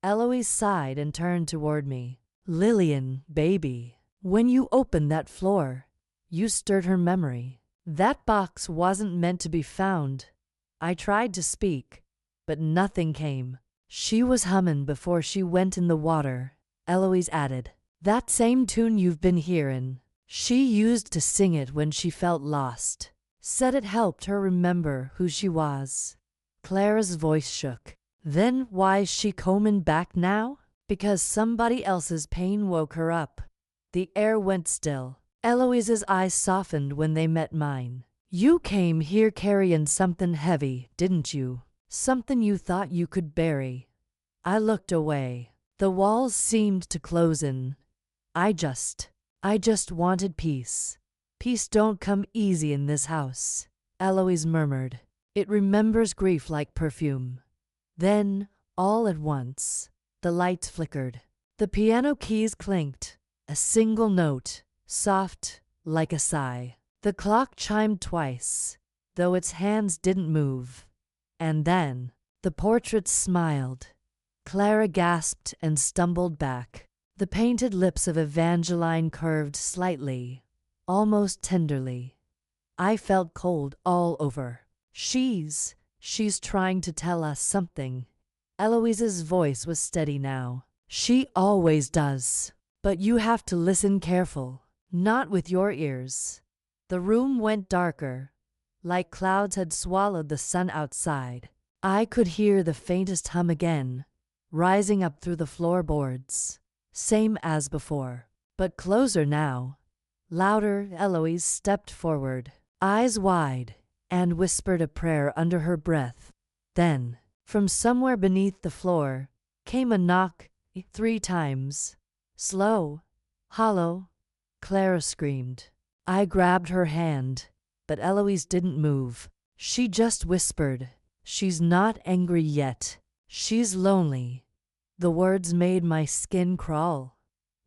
Speaker 1: Eloise sighed and turned toward me. "Lillian, baby, when you opened that floor, you stirred her memory. That box wasn't meant to be found." I tried to speak, but nothing came. "She was humming before she went in the water," Eloise added. "That same tune you've been hearing. She used to sing it when she felt lost. Said it helped her remember who she was." Clara's voice shook. "Then why's she coming back now?" "Because somebody else's pain woke her up." The air went still. Eloise's eyes softened when they met mine. "You came here carrying something heavy, didn't you? Something you thought you could bury." I looked away. The walls seemed to close in. I just wanted peace." "Peace don't come easy in this house," Eloise murmured. "It remembers grief like perfume." Then, all at once, the light flickered. The piano keys clinked, a single note, soft like a sigh. The clock chimed twice, though its hands didn't move. And then, the portrait smiled. Clara gasped and stumbled back. The painted lips of Evangeline curved slightly, almost tenderly. I felt cold all over. She's trying to tell us something." Eloise's voice was steady now. "She always does. But you have to listen careful, not with your ears." The room went darker, like clouds had swallowed the sun outside. I could hear the faintest hum again, rising up through the floorboards. Same as before, but closer now. Louder. Eloise stepped forward, eyes wide, and whispered a prayer under her breath. Then, from somewhere beneath the floor, came a knock, 3 times. Slow, hollow. Clara screamed. I grabbed her hand, but Eloise didn't move. She just whispered, "She's not angry yet. She's lonely." The words made my skin crawl.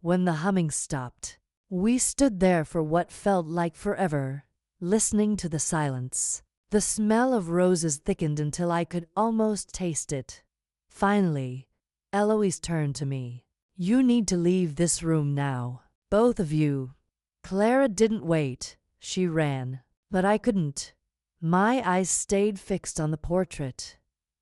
Speaker 1: When the humming stopped, we stood there for what felt like forever, listening to the silence. The smell of roses thickened until I could almost taste it. Finally, Eloise turned to me. "You need to leave this room now. Both of you." Clara didn't wait. She ran. But I couldn't. My eyes stayed fixed on the portrait.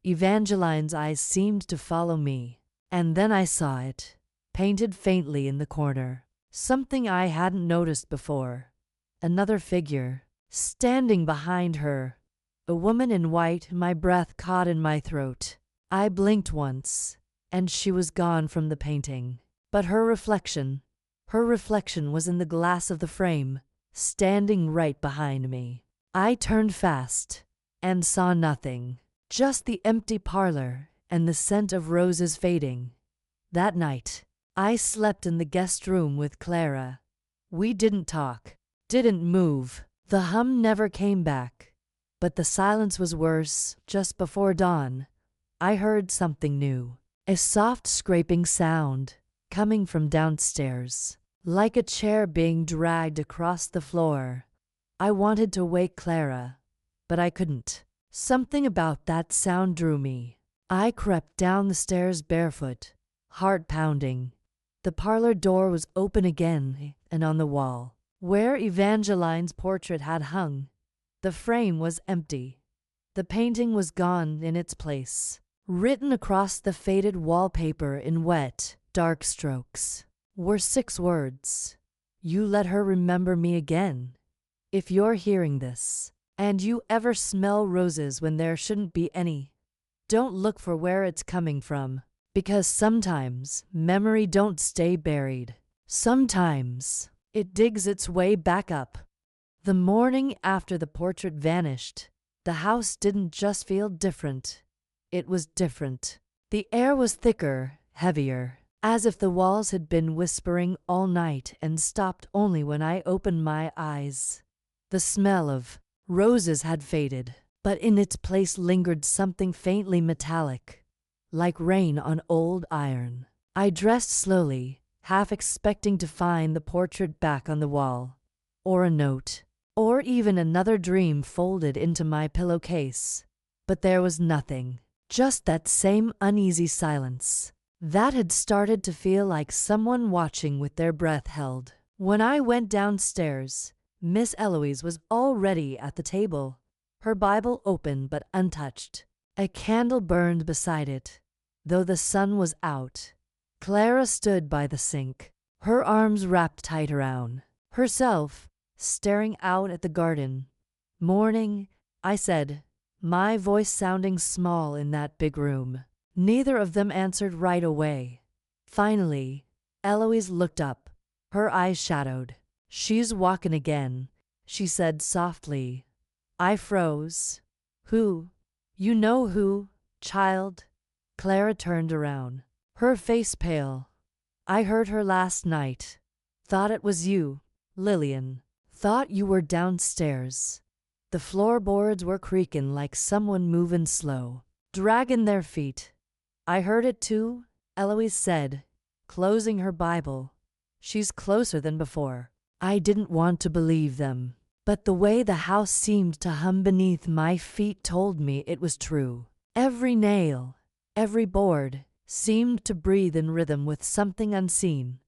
Speaker 1: Evangeline's eyes seemed to follow me. And then I saw it, painted faintly in the corner. Something I hadn't noticed before. Another figure, standing behind her. A woman in white. My breath caught in my throat. I blinked once, and she was gone from the painting. But her reflection was in the glass of the frame, standing right behind me. I turned fast, and saw nothing. Just the empty parlor and the scent of roses fading. That night, I slept in the guest room with Clara. We didn't talk, didn't move. The hum never came back. But the silence was worse. Just before dawn, I heard something new. A soft scraping sound, coming from downstairs, like a chair being dragged across the floor. I wanted to wake Clara, but I couldn't. Something about that sound drew me. I crept down the stairs barefoot, heart pounding. The parlor door was open again, and on the wall, where Evangeline's portrait had hung, the frame was empty. The painting was gone. In its place, written across the faded wallpaper in wet, dark strokes, were 6 words. You let her remember me again. If you're hearing this, and you ever smell roses when there shouldn't be any, don't look for where it's coming from, because sometimes memory don't stay buried. Sometimes it digs its way back up. The morning after the portrait vanished, the house didn't just feel different. It was different. The air was thicker, heavier, as if the walls had been whispering all night and stopped only when I opened my eyes. The smell of roses had faded, but in its place lingered something faintly metallic, like rain on old iron. I dressed slowly, half expecting to find the portrait back on the wall, or a note, or even another dream folded into my pillowcase. But there was nothing, just that same uneasy silence that had started to feel like someone watching with their breath held. When I went downstairs, Miss Eloise was already at the table, her Bible open but untouched. A candle burned beside it, though the sun was out. Clara stood by the sink, her arms wrapped tight around herself, staring out at the garden. "Morning," I said, my voice sounding small in that big room. Neither of them answered right away. Finally, Eloise looked up, her eyes shadowed. "She's walkin' again," she said softly. I froze. "Who? You know who, child?" Clara turned around, her face pale. "I heard her last night. Thought it was you, Lillian. Thought you were downstairs." The floorboards were creaking like someone moving slow, dragging their feet. "I heard it too," Eloise said, closing her Bible. "She's closer than before." I didn't want to believe them, but the way the house seemed to hum beneath my feet told me it was true. Every nail, every board, seemed to breathe in rhythm with something unseen.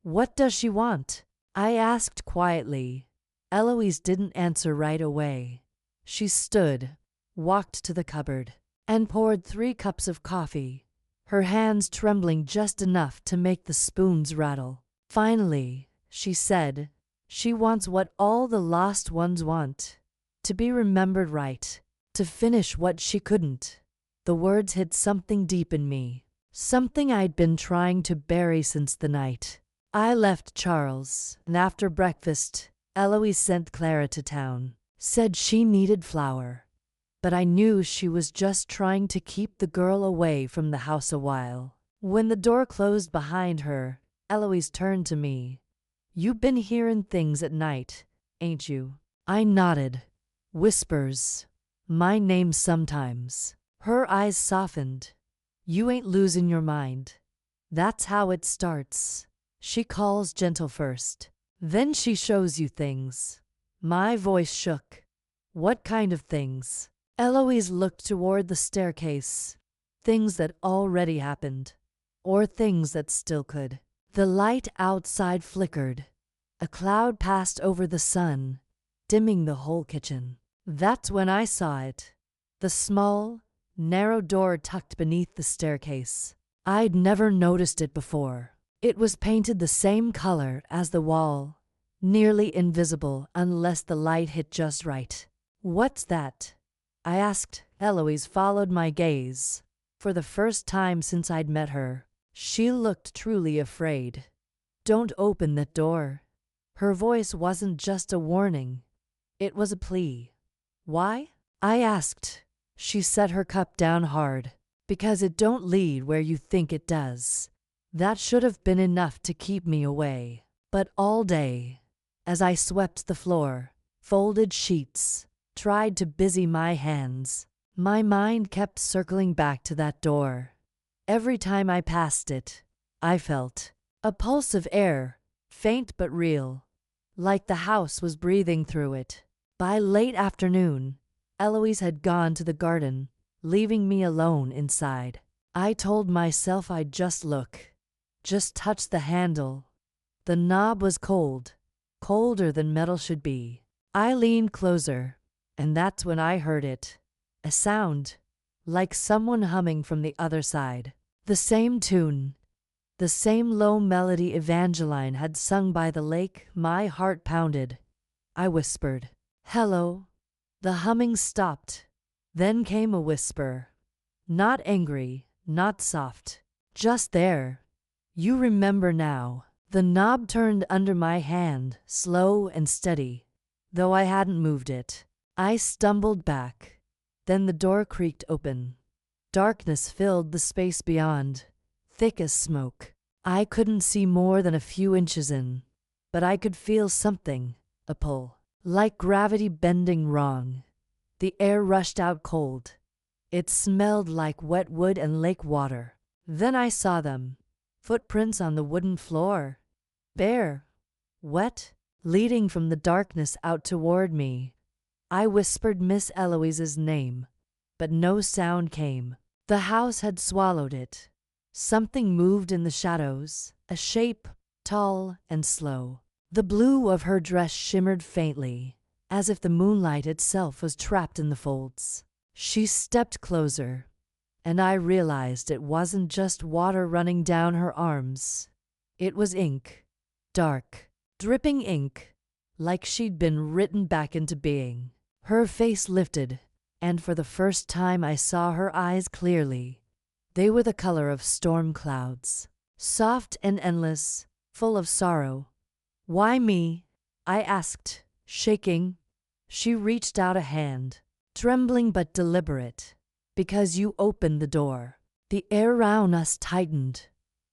Speaker 1: "What does she want?" I asked quietly. Eloise didn't answer right away. She stood, walked to the cupboard, and poured 3 cups of coffee, her hands trembling just enough to make the spoons rattle. Finally, she said, "She wants what all the lost ones want. To be remembered right. To finish what she couldn't." The words hit something deep in me, something I'd been trying to bury since the night I left Charles, and after breakfast, Eloise sent Clara to town. Said she needed flour. But I knew she was just trying to keep the girl away from the house a while. When the door closed behind her, Eloise turned to me. "You been hearing things at night, ain't you?" I nodded. "Whispers. My name sometimes." Her eyes softened. "You ain't losing your mind. That's how it starts. She calls gentle first. Then she shows you things." My voice shook. "What kind of things?" Eloise looked toward the staircase. "Things that already happened, or things that still could." The light outside flickered. A cloud passed over the sun, dimming the whole kitchen. That's when I saw it. The small, narrow door tucked beneath the staircase. I'd never noticed it before. It was painted the same color as the wall, nearly invisible unless the light hit just right. "What's that?" I asked. Eloise followed my gaze. For the first time since I'd met her, she looked truly afraid. "Don't open that door." Her voice wasn't just a warning. It was a plea. "Why?" I asked. She set her cup down hard. "Because it don't lead where you think it does." That should have been enough to keep me away. But all day, as I swept the floor, folded sheets, tried to busy my hands, my mind kept circling back to that door. Every time I passed it, I felt a pulse of air, faint but real, like the house was breathing through it. By late afternoon, Eloise had gone to the garden, leaving me alone inside. I told myself I'd just look, just touch the handle. The knob was cold, colder than metal should be. I leaned closer, and that's when I heard it. A sound, like someone humming from the other side. The same tune, The same low melody Evangeline had sung by the lake. My heart pounded. I whispered, "Hello." The humming stopped. Then came a whisper. Not angry, not soft. Just there. "You remember now." The knob turned under my hand, slow and steady, though I hadn't moved it. I stumbled back. Then the door creaked open. Darkness filled the space beyond, thick as smoke. I couldn't see more than a few inches in, but I could feel something, a pull, like gravity bending wrong. The air rushed out cold. It smelled like wet wood and lake water. Then I saw them. Footprints on the wooden floor. Bare. Wet. Leading from the darkness out toward me. I whispered Miss Eloise's name, but no sound came. The house had swallowed it. Something moved in the shadows, a shape, tall and slow. The blue of her dress shimmered faintly, as if the moonlight itself was trapped in the folds. She stepped closer, and I realized it wasn't just water running down her arms. It was ink, dark, dripping ink, like she'd been written back into being. Her face lifted, and for the first time I saw her eyes clearly. They were the color of storm clouds, soft and endless, full of sorrow. "Why me?" I asked, shaking. She reached out a hand, trembling but deliberate. "Because you opened the door." The air around us tightened.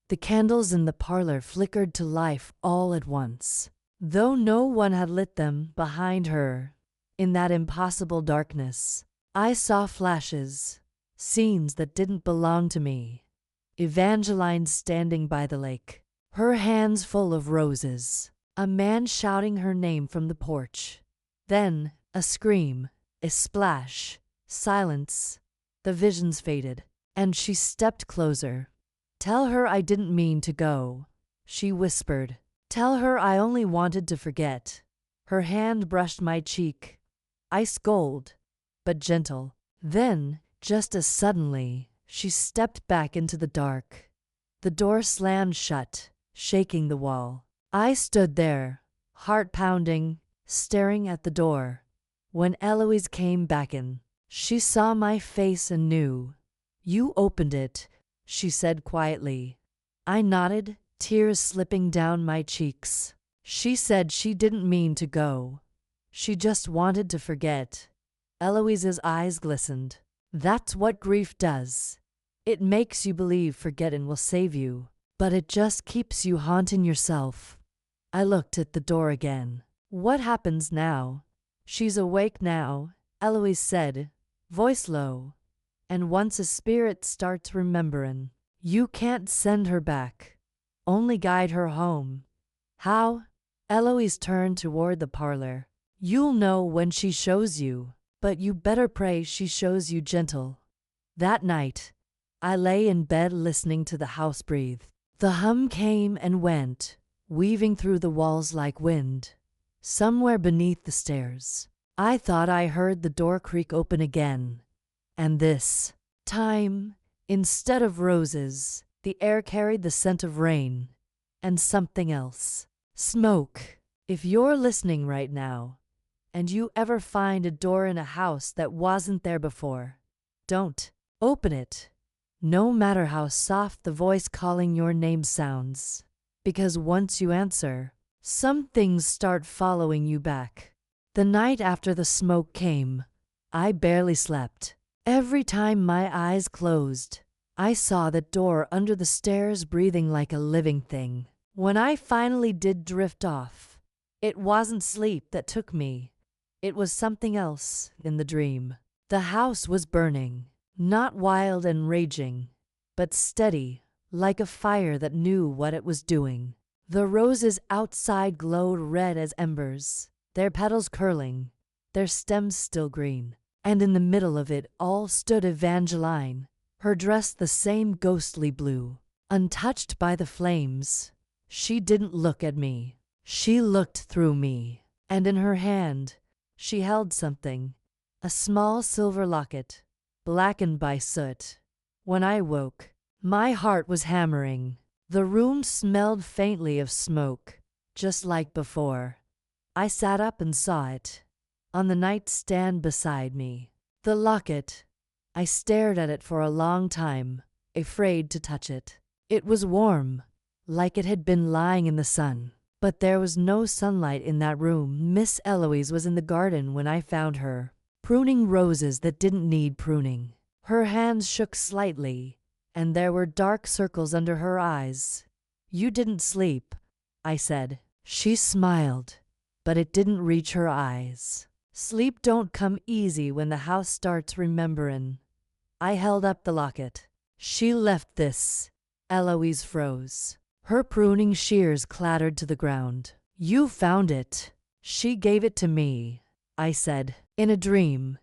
Speaker 1: The candles in the parlor flickered to life all at once, though no one had lit them. Behind her, in that impossible darkness, I saw flashes, scenes that didn't belong to me. Evangeline standing by the lake, her hands full of roses. A man shouting her name from the porch. Then, a scream, a splash, silence. The visions faded, and she stepped closer. "Tell her I didn't mean to go," she whispered. "Tell her I only wanted to forget." Her hand brushed my cheek, ice cold, but gentle. Then, just as suddenly, she stepped back into the dark. The door slammed shut, shaking the wall. I stood there, heart pounding, staring at the door. When Eloise came back in, she saw my face and knew. "You opened it," she said quietly. I nodded, tears slipping down my cheeks. She said she didn't mean to go. She just wanted to forget. Eloise's eyes glistened. "That's what grief does. It makes you believe forgetting will save you, but it just keeps you haunting yourself." I looked at the door again. "What happens now?" "She's awake now," Eloise said, voice low. "And once a spirit starts rememberin', you can't send her back, only guide her home." "How?" Eloise turned toward the parlor. "You'll know when she shows you, but you better pray she shows you gentle." That night, I lay in bed listening to the house breathe. The hum came and went, weaving through the walls like wind. Somewhere beneath the stairs, I thought I heard the door creak open again. And this time, instead of roses, the air carried the scent of rain and something else. Smoke. If you're listening right now, and you ever find a door in a house that wasn't there before, don't open it, no matter how soft the voice calling your name sounds. Because once you answer, some things start following you back. The night after the smoke came, I barely slept. Every time my eyes closed, I saw that door under the stairs breathing like a living thing. When I finally did drift off, it wasn't sleep that took me. It was something else in the dream. The house was burning, not wild and raging, but steady, like a fire that knew what it was doing. The roses outside glowed red as embers, their petals curling, their stems still green. And in the middle of it all stood Evangeline, her dress the same ghostly blue, untouched by the flames. She didn't look at me. She looked through me. And in her hand, she held something, a small silver locket, blackened by soot. When I woke, my heart was hammering. The room smelled faintly of smoke, just like before. I sat up and saw it. On the nightstand beside me. The locket. I stared at it for a long time, afraid to touch it. It was warm, like it had been lying in the sun. But there was no sunlight in that room. Miss Eloise was in the garden when I found her, pruning roses that didn't need pruning. Her hands shook slightly, and there were dark circles under her eyes. "You didn't sleep," I said. She smiled, but it didn't reach her eyes. "Sleep don't come easy when the house starts rememberin'." I held up the locket. "She left this." Eloise froze. Her pruning shears clattered to the ground. "You found it." "She gave it to me," I said. "In a dream."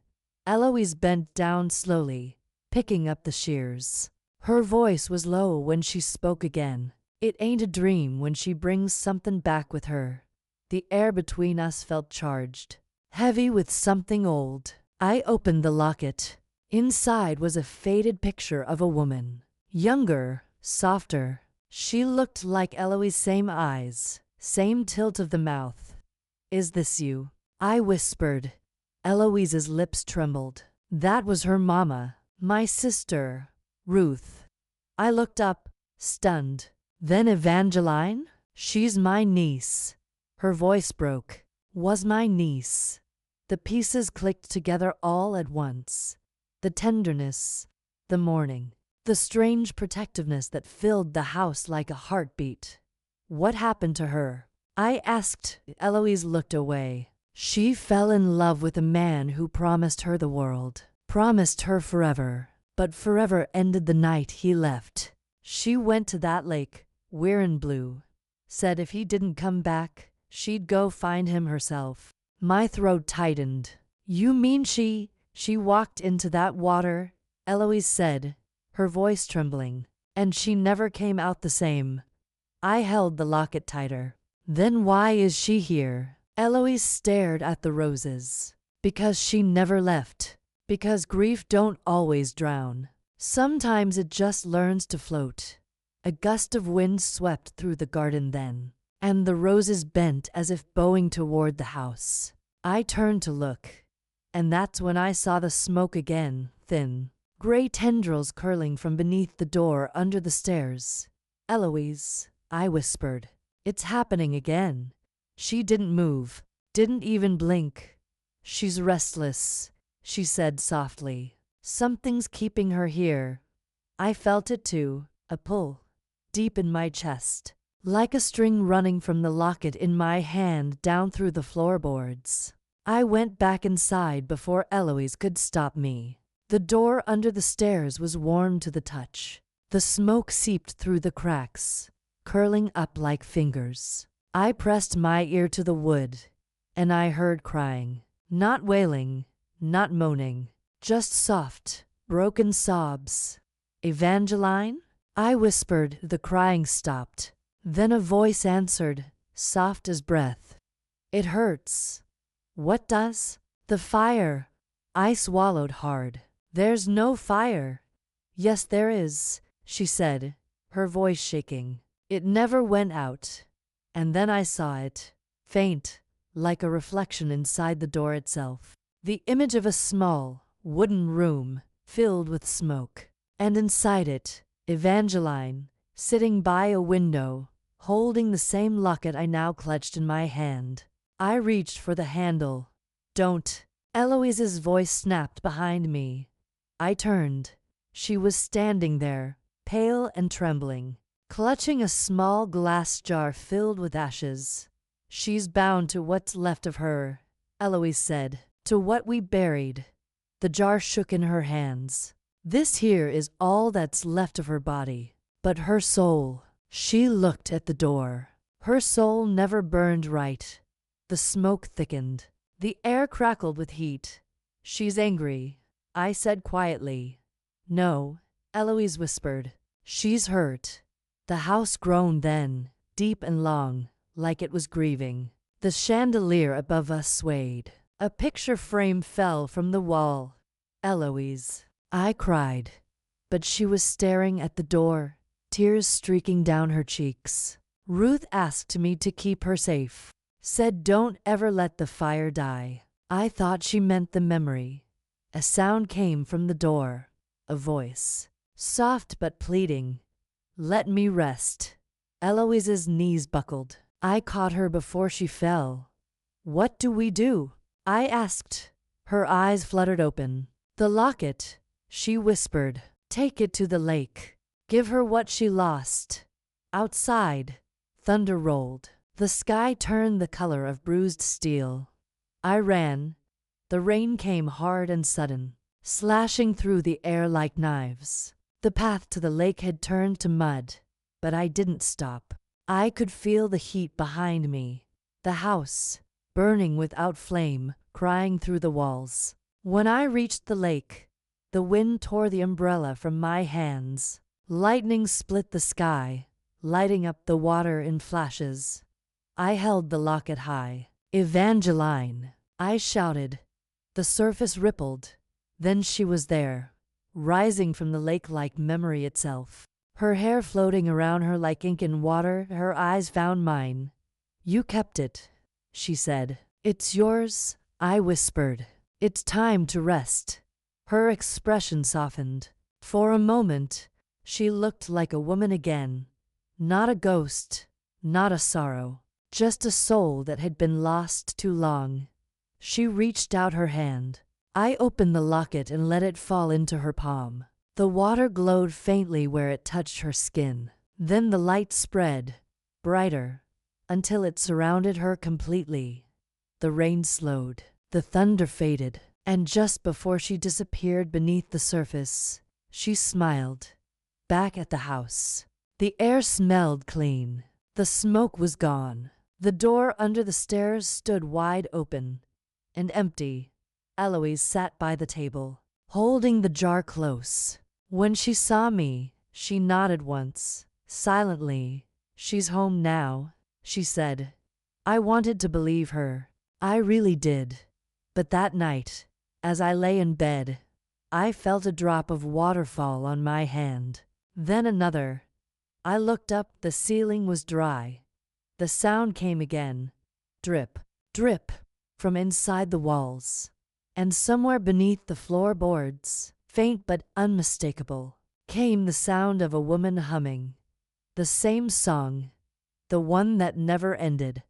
Speaker 1: Eloise bent down slowly, picking up the shears. Her voice was low when she spoke again. "It ain't a dream when she brings something back with her." The air between us felt charged, heavy with something old. I opened the locket. Inside was a faded picture of a woman. Younger, softer. She looked like Eloise's, same eyes, same tilt of the mouth. "Is this you?" I whispered. Eloise's lips trembled. That was her mama, my sister, Ruth. I looked up, stunned. "Then Evangeline? She's my niece." Her voice broke. "Was my niece." The pieces clicked together all at once. The tenderness, the mourning, the strange protectiveness that filled the house like a heartbeat. "What happened to her?" I asked. Eloise looked away. "She fell in love with a man who promised her the world, promised her forever, but forever ended the night he left. She went to that lake, Blue, said if he didn't come back, she'd go find him herself." My throat tightened. "You mean she walked into that water?" Eloise said, her voice trembling. "And she never came out the same." I held the locket tighter. "Then why is she here?" Eloise stared at the roses. "Because she never left. Because grief don't always drown. Sometimes it just learns to float." A gust of wind swept through the garden then, and the roses bent as if bowing toward the house. I turned to look, and that's when I saw the smoke again, thin, gray tendrils curling from beneath the door under the stairs. "Eloise," I whispered. "It's happening again." She didn't move, didn't even blink. "She's restless," she said softly. "Something's keeping her here." I felt it too, a pull, deep in my chest, like a string running from the locket in my hand down through the floorboards. I went back inside before Eloise could stop me. The door under the stairs was warm to the touch. The smoke seeped through the cracks, curling up like fingers. I pressed my ear to the wood, and I heard crying. Not wailing, not moaning, just soft, broken sobs. "Evangeline?" I whispered. The crying stopped. Then a voice answered, soft as breath. "It hurts." "What does?" "The fire." I swallowed hard. "There's no fire." "Yes, there is," she said, her voice shaking. "It never went out." And then I saw it, faint, like a reflection inside the door itself. The image of a small, wooden room filled with smoke. And inside it, Evangeline, sitting by a window, holding the same locket I now clutched in my hand. I reached for the handle. "Don't." Eloise's voice snapped behind me. I turned. She was standing there, pale and trembling, clutching a small glass jar filled with ashes. "She's bound to what's left of her," Eloise said, "to what we buried." The jar shook in her hands. "This here is all that's left of her body. But her soul." She looked at the door. "Her soul never burned right." The smoke thickened. The air crackled with heat. "She's angry," I said quietly. "No," Eloise whispered. "She's hurt." The house groaned then, deep and long, like it was grieving. The chandelier above us swayed. A picture frame fell from the wall. "Eloise," I cried. But she was staring at the door, tears streaking down her cheeks. Ruth asked me to keep her safe. Said don't ever let the fire die. I thought she meant the memory. A sound came from the door. A voice. Soft but pleading. Let me rest. Eloise's knees buckled. I caught her before she fell. What do we do? I asked. Her eyes fluttered open. The locket, she whispered. Take it to the lake. Give her what she lost. Outside, thunder rolled. The sky turned the color of bruised steel. I ran. The rain came hard and sudden, slashing through the air like knives. The path to the lake had turned to mud, but I didn't stop. I could feel the heat behind me. The house, burning without flame, crying through the walls. When I reached the lake, the wind tore the umbrella from my hands. Lightning split the sky, lighting up the water in flashes. I held the locket high. Evangeline, I shouted. The surface rippled. Then she was there, rising from the lake like memory itself. Her hair floating around her like ink in water, her eyes found mine. You kept it, she said. It's yours, I whispered. It's time to rest. Her expression softened. For a moment, she looked like a woman again. Not a ghost, not a sorrow. Just a soul that had been lost too long. She reached out her hand. I opened the locket and let it fall into her palm. The water glowed faintly where it touched her skin. Then the light spread, brighter, until it surrounded her completely. The rain slowed. The thunder faded. And just before she disappeared beneath the surface, she smiled. Back at the house. The air smelled clean. The smoke was gone. The door under the stairs stood wide open and empty. Eloise sat by the table, holding the jar close. When she saw me, she nodded once, silently. She's home now, she said. I wanted to believe her. I really did. But that night, as I lay in bed, I felt a drop of water fall on my hand. Then another. I looked up, the ceiling was dry. The sound came again. Drip, drip, from inside the walls. And somewhere beneath the floorboards, faint but unmistakable, came the sound of a woman humming. The same song, the one that never ended.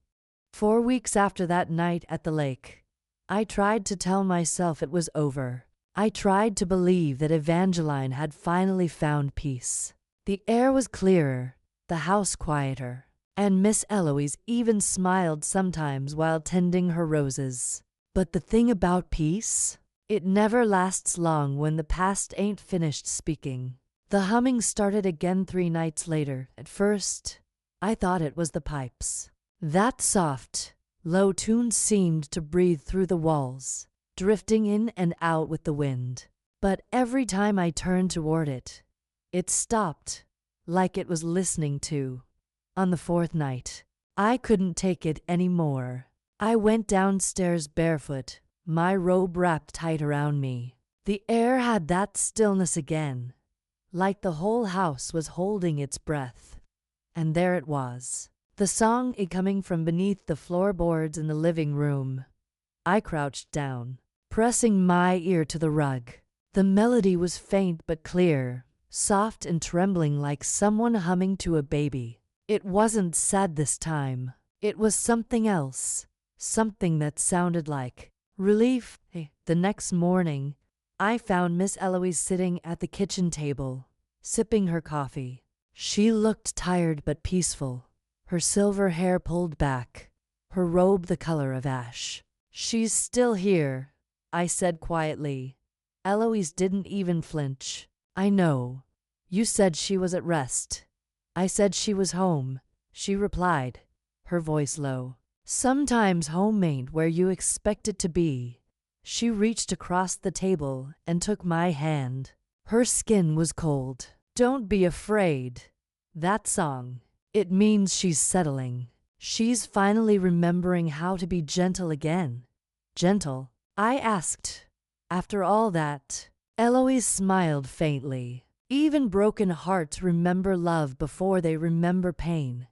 Speaker 1: 4 weeks after that night at the lake, I tried to tell myself it was over. I tried to believe that Evangeline had finally found peace. The air was clearer, the house quieter, and Miss Eloise even smiled sometimes while tending her roses. But the thing about peace? It never lasts long when the past ain't finished speaking. The humming started again 3 nights later. At first, I thought it was the pipes. That soft, low tune seemed to breathe through the walls, drifting in and out with the wind. But every time I turned toward it, it stopped, like it was listening too. On the 4th night, I couldn't take it anymore. I went downstairs barefoot, my robe wrapped tight around me. The air had that stillness again, like the whole house was holding its breath. And there it was, the song coming from beneath the floorboards in the living room. I crouched down, pressing my ear to the rug. The melody was faint but clear, soft and trembling like someone humming to a baby. It wasn't sad this time. It was something else, something that sounded like relief. The next morning, I found Miss Eloise sitting at the kitchen table, sipping her coffee. She looked tired but peaceful, her silver hair pulled back, her robe the color of ash. She's still here, I said quietly. Eloise didn't even flinch. I know. You said she was at rest. I said she was home, she replied, her voice low. Sometimes home ain't where you expect it to be. She reached across the table and took my hand. Her skin was cold. Don't be afraid. That song, it means she's settling. She's finally remembering how to be gentle again. Gentle? I asked. After all that, Eloise smiled faintly. Even broken hearts remember love before they remember pain.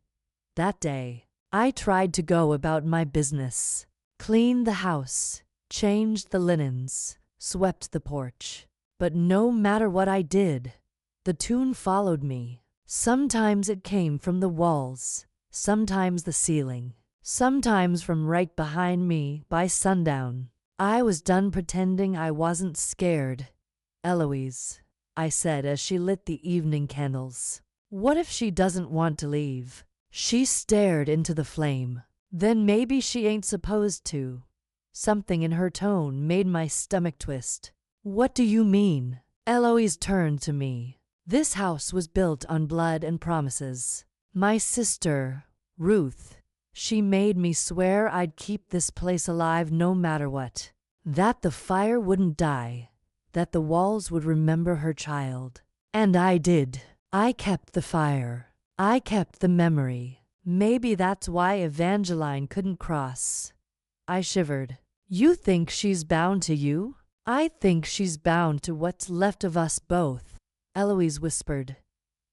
Speaker 1: That day, I tried to go about my business. Cleaned the house, changed the linens, swept the porch. But no matter what I did, the tune followed me. Sometimes it came from the walls, sometimes the ceiling, sometimes from right behind me. By sundown, I was done pretending I wasn't scared. Eloise, I said as she lit the evening candles. What if she doesn't want to leave? She stared into the flame. Then maybe she ain't supposed to. Something in her tone made my stomach twist. What do you mean? Eloise turned to me. This house was built on blood and promises. My sister, Ruth, she made me swear I'd keep this place alive no matter what. That the fire wouldn't die, that the walls would remember her child. And I did. I kept the fire. I kept the memory. Maybe that's why Evangeline couldn't cross. I shivered. You think she's bound to you? I think she's bound to what's left of us both, Eloise whispered.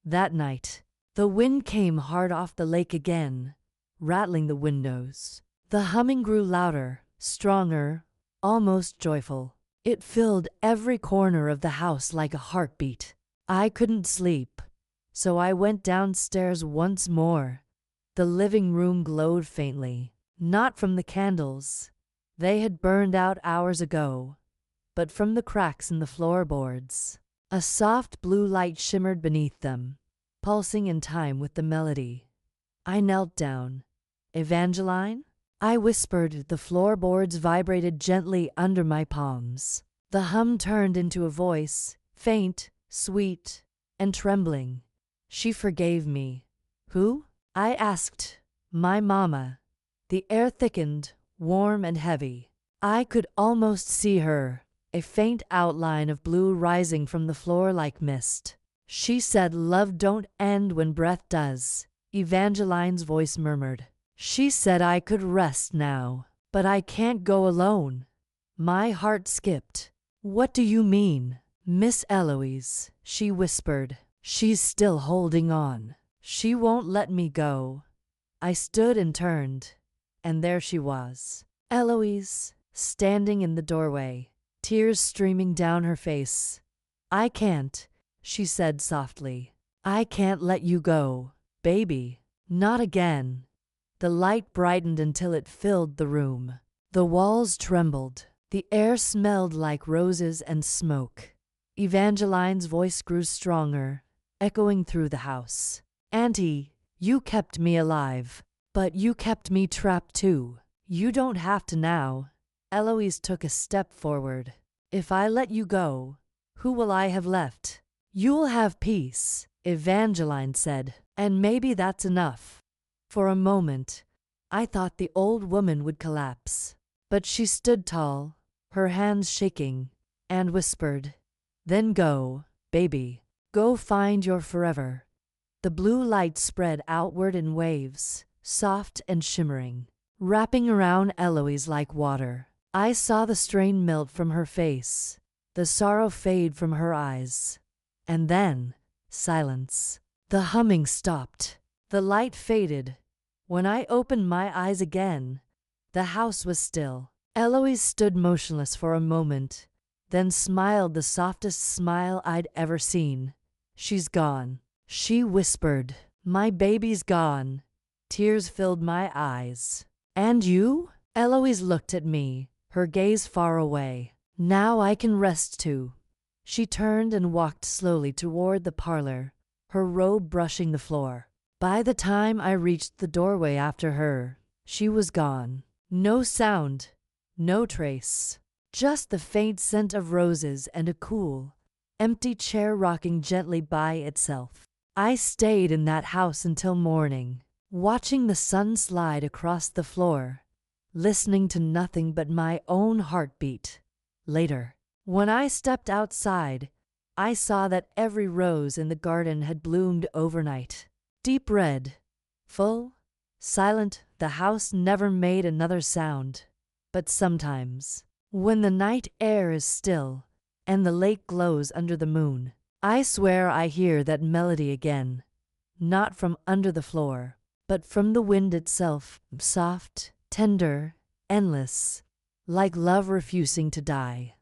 Speaker 1: That night, the wind came hard off the lake again, rattling the windows. The humming grew louder, stronger, almost joyful. It filled every corner of the house like a heartbeat. I couldn't sleep, so I went downstairs once more. The living room glowed faintly, not from the candles. They had burned out hours ago, but from the cracks in the floorboards. A soft blue light shimmered beneath them, pulsing in time with the melody. I knelt down. Evangeline? I whispered. The floorboards vibrated gently under my palms. The hum turned into a voice, faint, sweet, and trembling. She forgave me. Who? I asked. My mama. The air thickened, warm and heavy. I could almost see her, a faint outline of blue rising from the floor like mist. She said love don't end when breath does, Evangeline's voice murmured. She said I could rest now, but I can't go alone. My heart skipped. What do you mean, Miss Eloise? She whispered. She's still holding on. She won't let me go. I stood and turned, and there she was. Eloise, standing in the doorway, tears streaming down her face. I can't, she said softly. I can't let you go, baby. Not again. The light brightened until it filled the room. The walls trembled. The air smelled like roses and smoke. Evangeline's voice grew stronger, echoing through the house. Auntie, you kept me alive, but you kept me trapped too. You don't have to now. Eloise took a step forward. If I let you go, who will I have left? You'll have peace, Evangeline said, and maybe that's enough. For a moment, I thought the old woman would collapse, but she stood tall, her hands shaking, and whispered, Then go, baby, go find your forever. The blue light spread outward in waves, soft and shimmering, wrapping around Eloise like water. I saw the strain melt from her face, the sorrow fade from her eyes. And then, silence. The humming stopped. The light faded. When I opened my eyes again, the house was still. Eloise stood motionless for a moment, then smiled the softest smile I'd ever seen. She's gone. She whispered, My baby's gone. Tears filled my eyes. And you? Eloise looked at me, her gaze far away. Now I can rest too. She turned and walked slowly toward the parlor, her robe brushing the floor. By the time I reached the doorway after her, she was gone. No sound, no trace. Just the faint scent of roses and a cool, empty chair rocking gently by itself. I stayed in that house until morning, watching the sun slide across the floor, listening to nothing but my own heartbeat. Later, when I stepped outside, I saw that every rose in the garden had bloomed overnight. Deep red, full, silent, the house never made another sound. But sometimes, when the night air is still and the lake glows under the moon, I swear I hear that melody again, not from under the floor, but from the wind itself, soft, tender, endless, like love refusing to die.